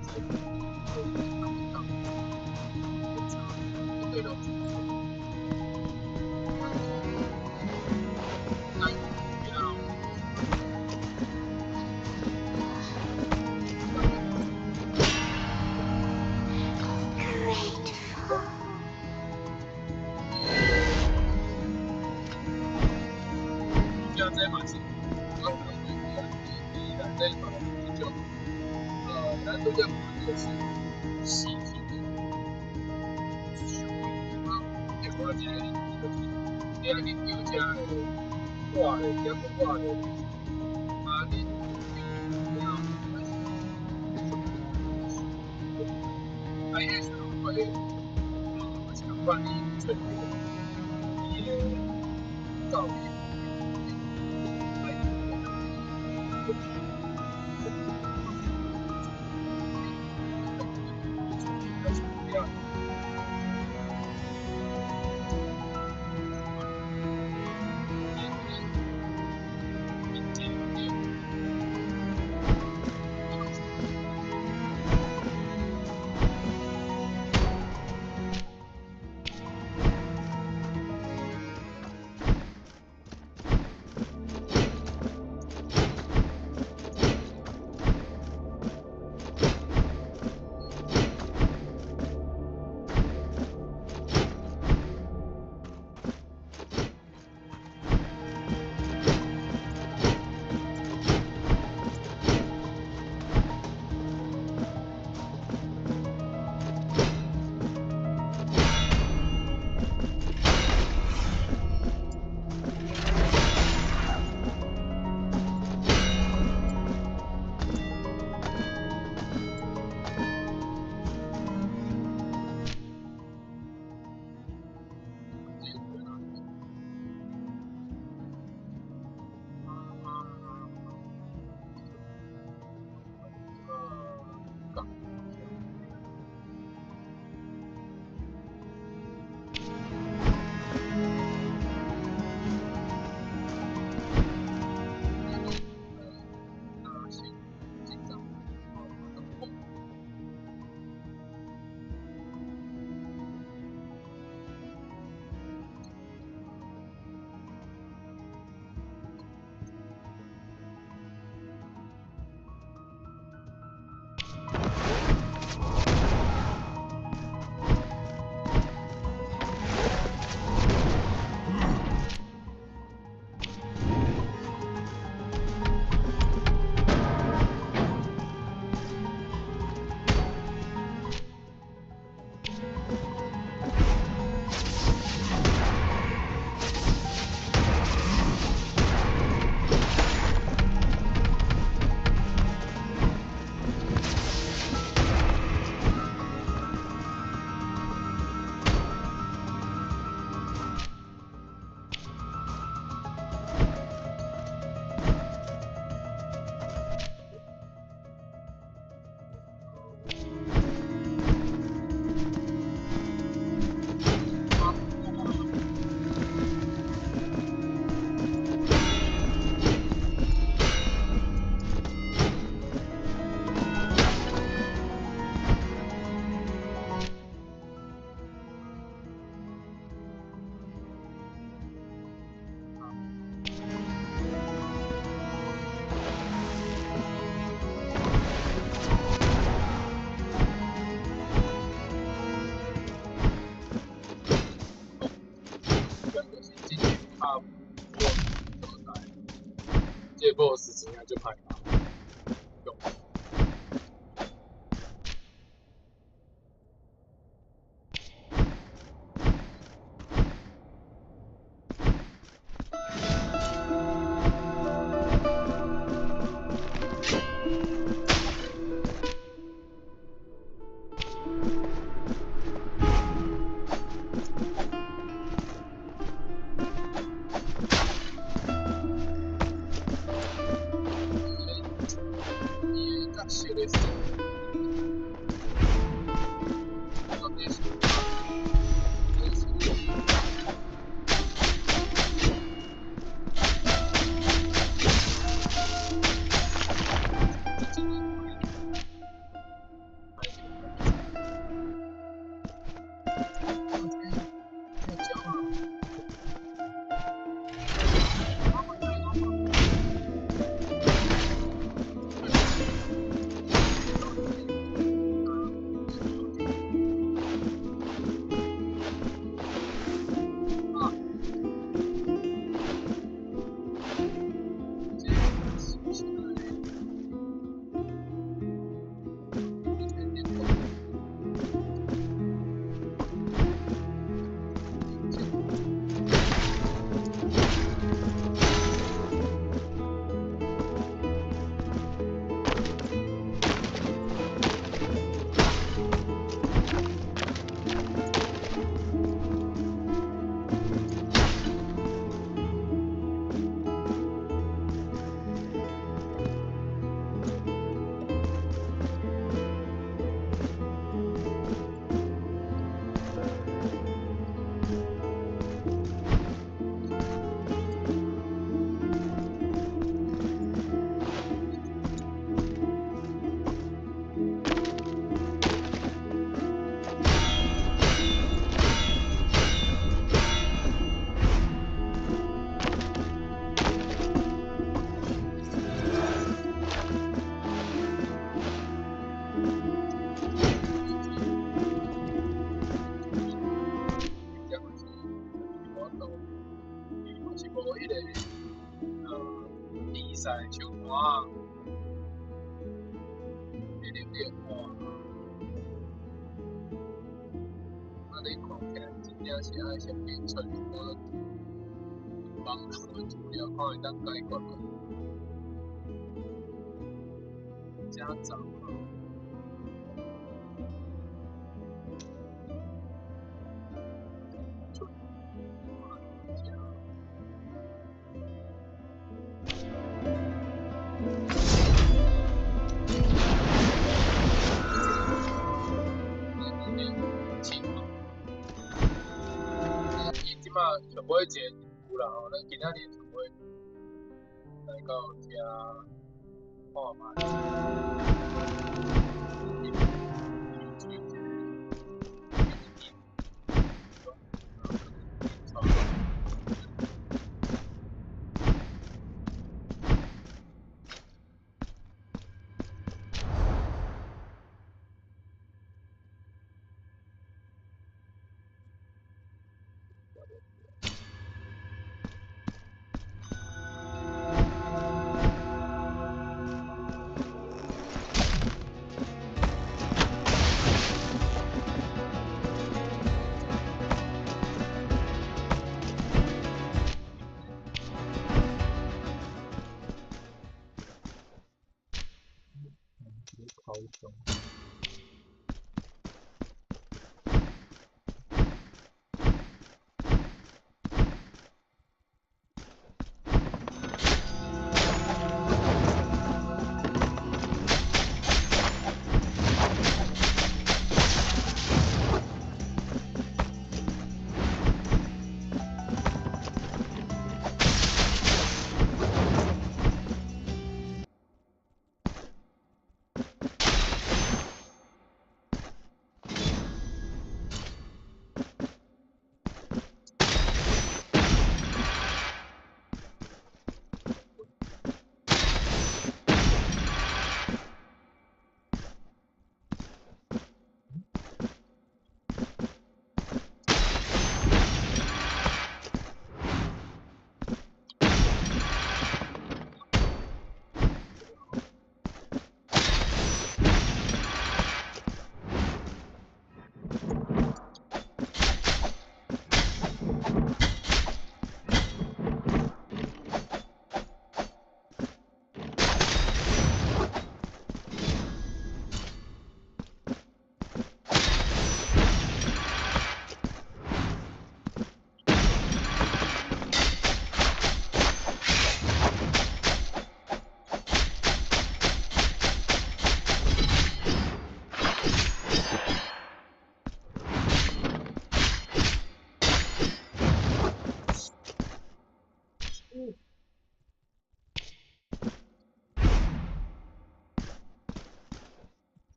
在对到主说，那要要在马戏，我可能会在马戏就咱都叫马就是戏剧的，也我这个就是你要研究家的画的，也不画的，啊你要哎也是会想办理这个也告别。这 boss 应该就拍他。迄个比赛唱歌啊，迄个变化，啊，你看起来真正是爱先去找一个网络的资料，看会当解决个家长啊，就情况。伊即马上尾一个有啦吼，咱今仔日上尾来到遮看卖。高雄。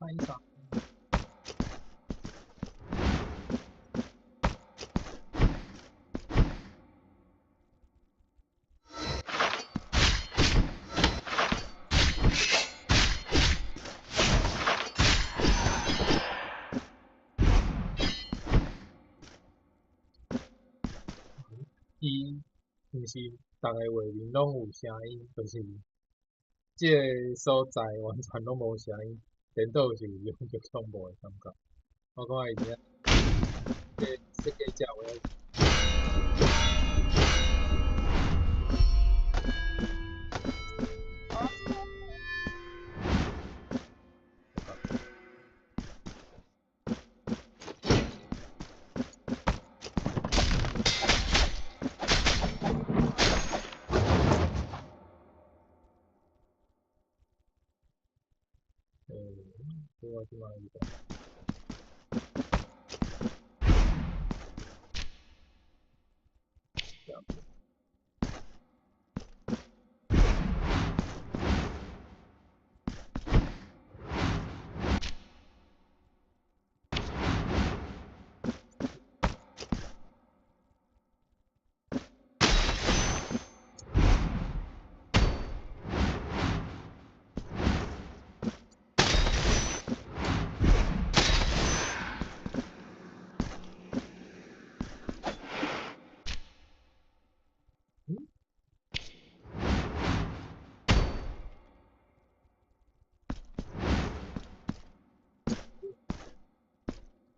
看一场。伊毋是逐个画面拢有声音，就是即个所在完全拢无声音，颠倒是有用着恐怖的感觉。我看伊遮设计者有我即摆有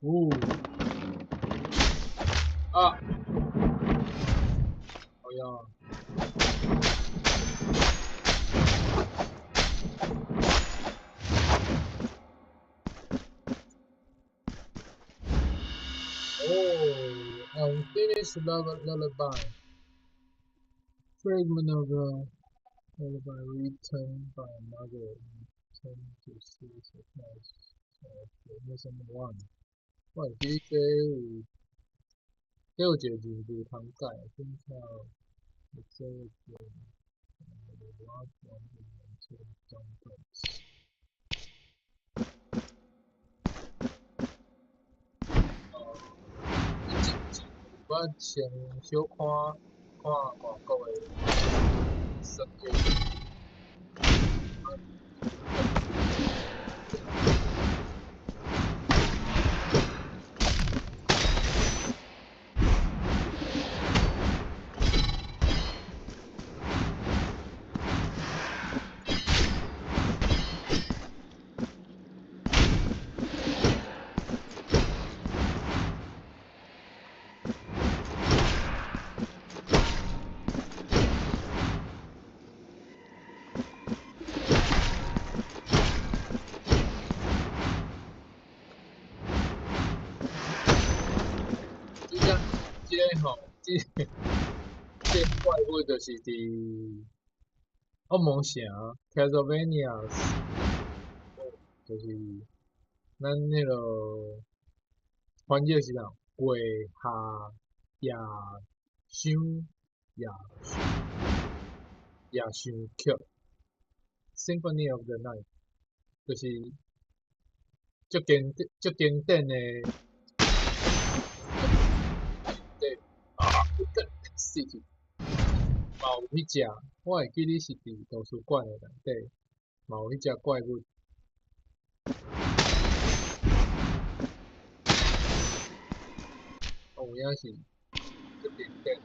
哦啊，哎呀，哦，unfinished lullaby, fragment of a lullaby written by a mother intended to see surprise of lesson one。我记得有一个字字通解，今朝这个我讲的中本。我先小看外国的圣经，这怪物就是伫恶魔城 Castlevania，就是咱迄落翻译是啥？月下夜想夜夜想曲 Symphony of the Night，就是足经典的，对死去。嘛有迄只，我会记你是伫图书馆的内底，嘛有迄只怪物，有影是足经典。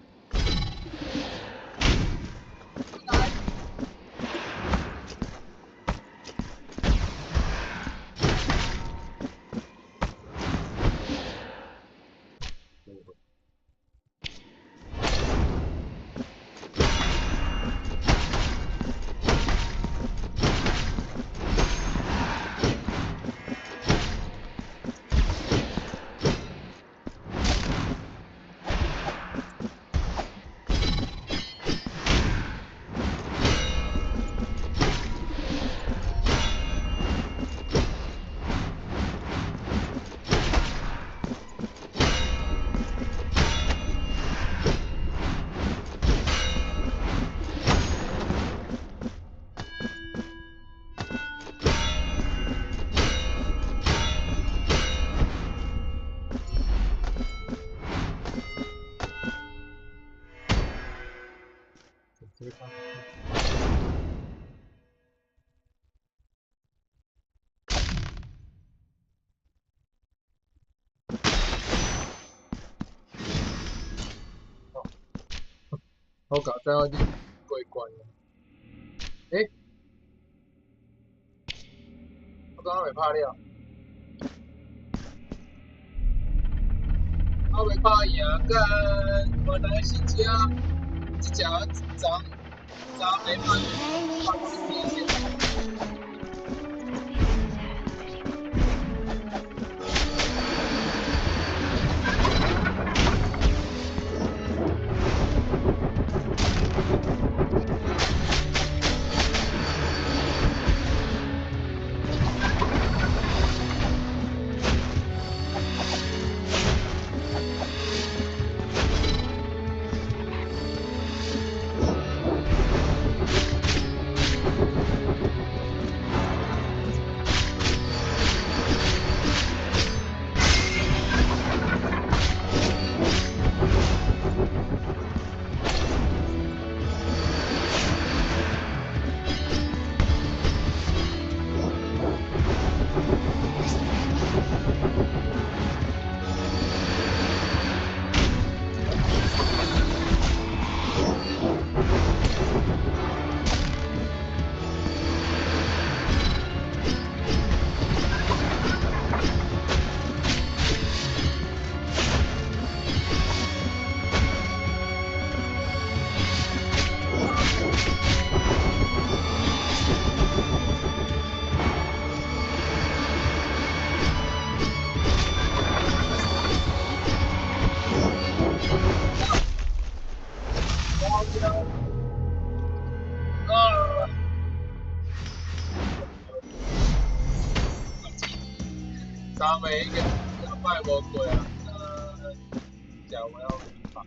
好搞，再要去过关了。诶，我刚刚未拍了，我未拍赢，干，原来是只昨袂拍，拍到你三枚应该要拜魔鬼啊，假我要礼法。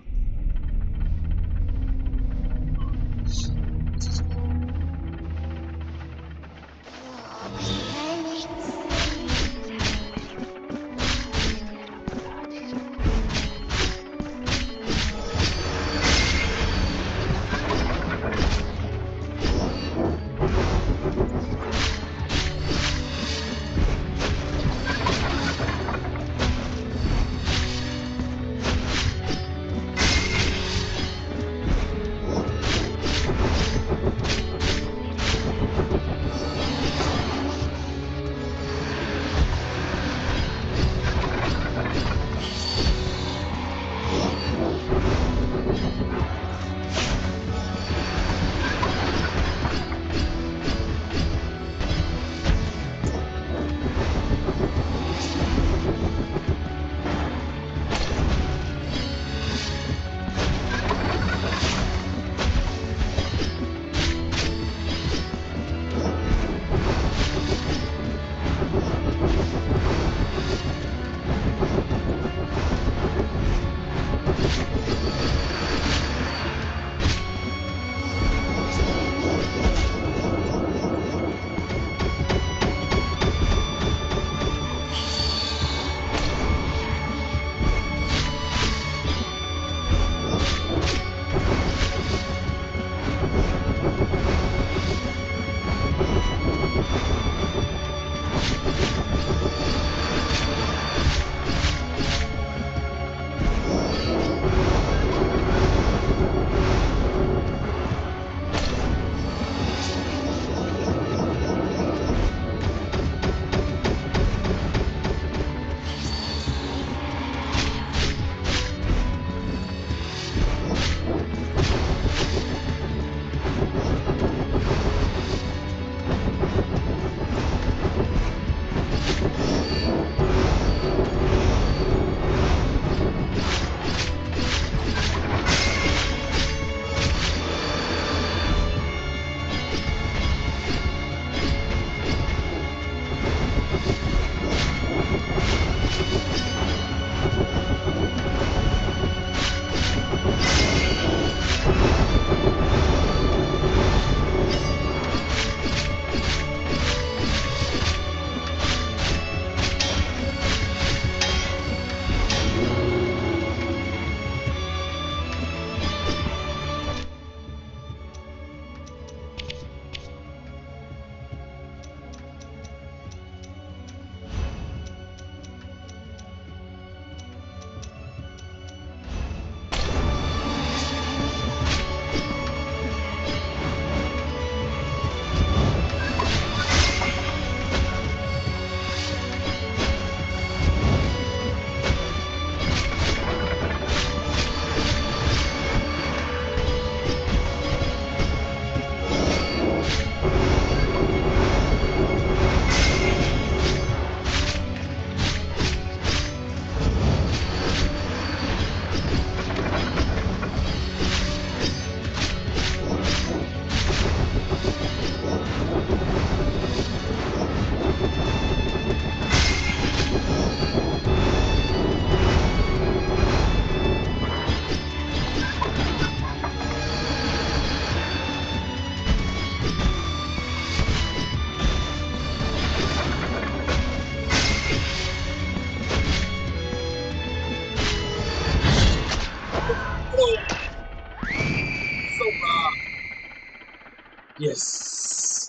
Yes，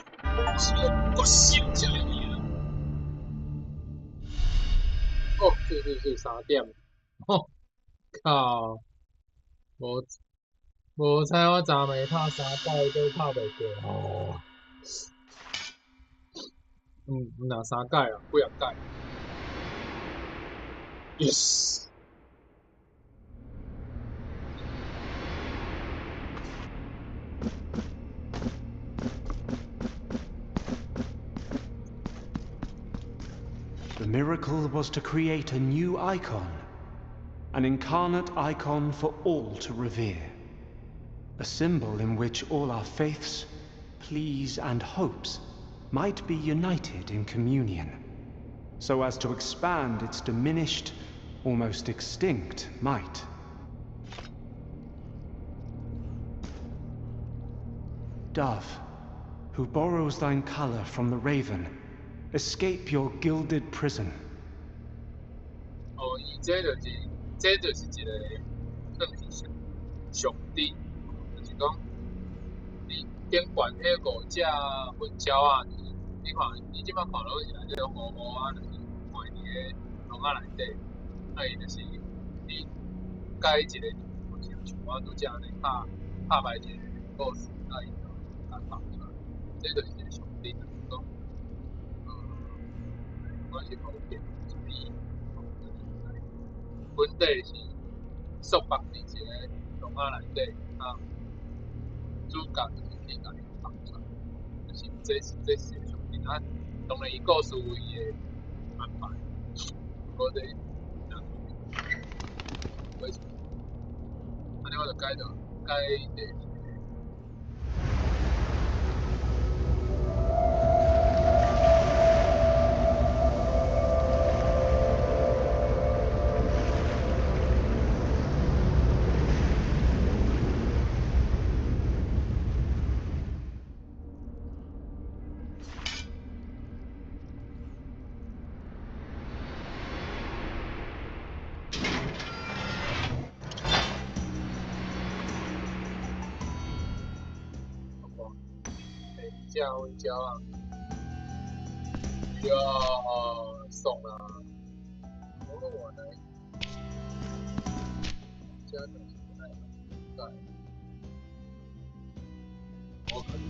我笑起来了。哦，是3点。哦，靠！我猜我昨暝拍3盖都拍袂过哦。哪3盖啊？几啊盖 ？Yes。The miracle was to create a new icon, an incarnate icon for all to revere, a symbol in which all our faiths, pleas, and hopes might be united in communion. so as to expand its diminished, almost extinct might. Dove, who borrows thine color from the raven, escape your gilded prison. 哦，这就是一个算是上帝，就是讲你顶悬迄五只云鸟啊，你看你即摆看落是内底乌乌啊，就是关伫个笼仔内底，啊伊就是你改一个，就是像我拄则安尼拍卖一个故事，啊伊就甲放出来，这就是一个上帝，就是讲，不管是福建、什么意，本地是束绑伫一个笼仔内底，啊，主角就是去甲伊放出来，就是这是一个上帝，啊，当然伊故事有伊的安排，我这为什么？安尼我就改第。下回家啊，比较送啊，我呢，家长现在，我可能。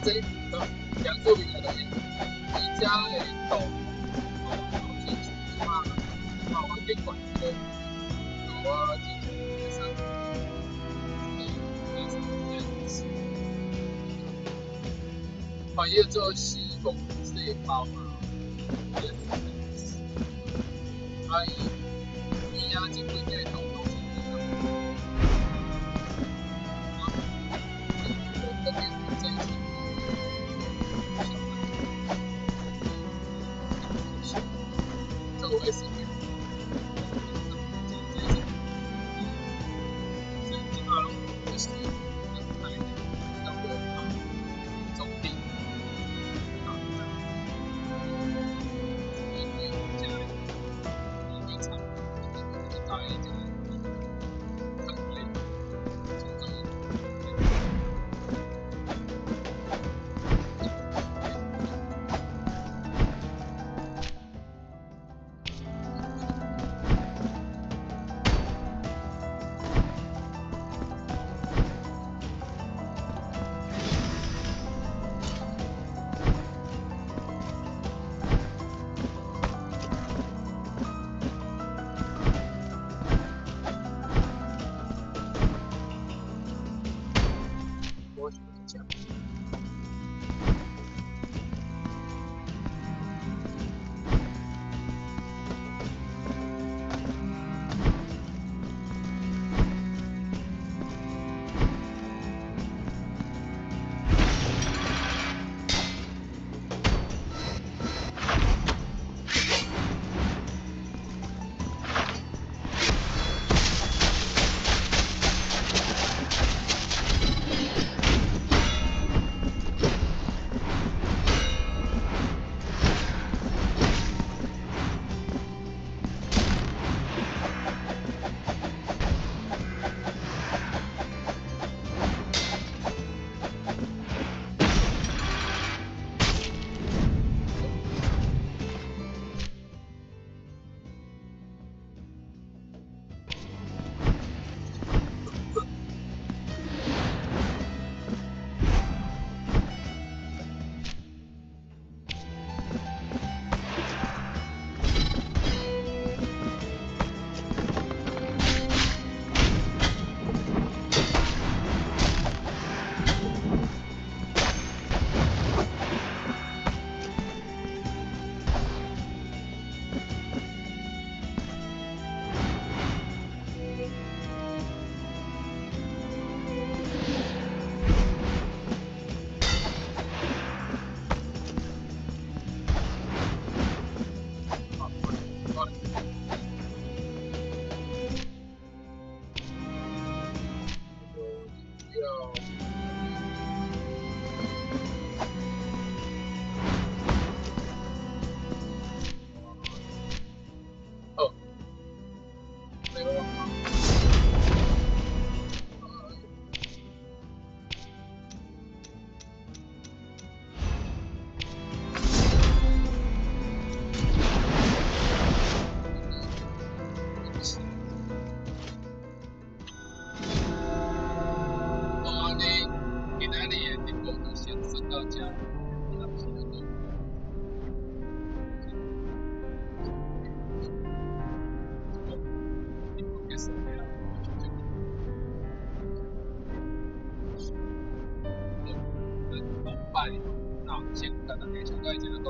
这杨作品的东西，你家的豆，好清楚嘛？我监管这个，我进行学生，反正做西风这包嘛，阿姨，你家进不进东东西？这边这一期。这个我也是。甲大家小解一下讲，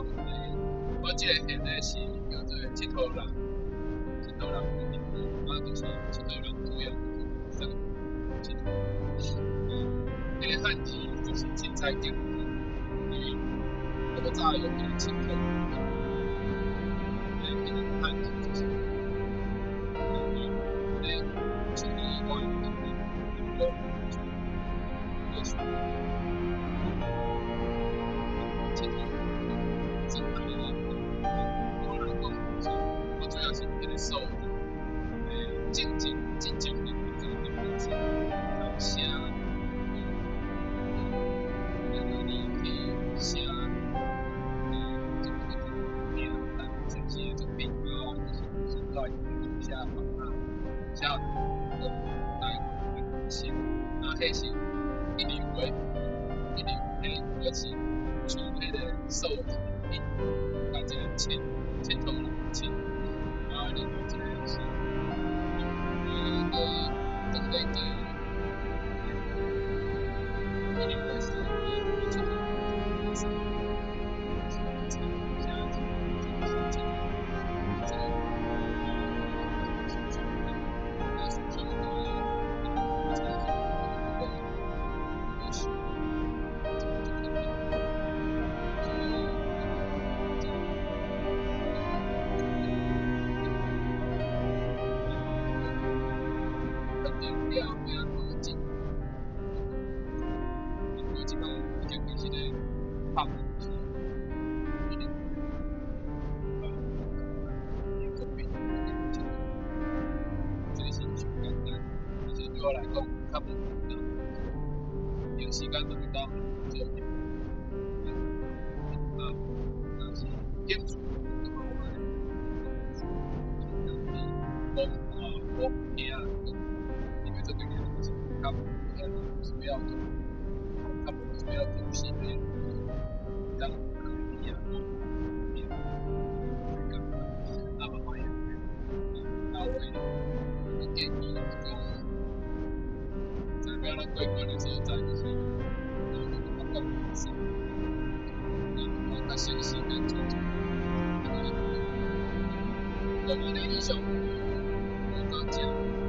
我即个现在是叫做佚佗人，佚佗人的定义，就是佚佗人主要就是生佚佗。迄个汉字就是凊彩讲，因为古早有迄个佚佗，迄个汉字就是，是以外的有有属佚佗。正常的，我来讲，我主要是迄个数字，正的这个名字，写，你去写，名，甚至作品啊，就是现在写法啊，写来写，迄是一流的，我是从迄个数字。甲这个佚佗人佚，另外一个是，当地嘅一流的是佚佗人是，拍是一流作品，这是上简单，而且对我来讲较无负担，有时间就会当做品，但是兴趣就好玩，我听啊，因为这个人是较需要做，较无需要做新的。让可以啊，那么欢迎，那我建议讲，在不要让归关的时候，再就是包括是，他休息跟做做，我们的英雄，我刚讲。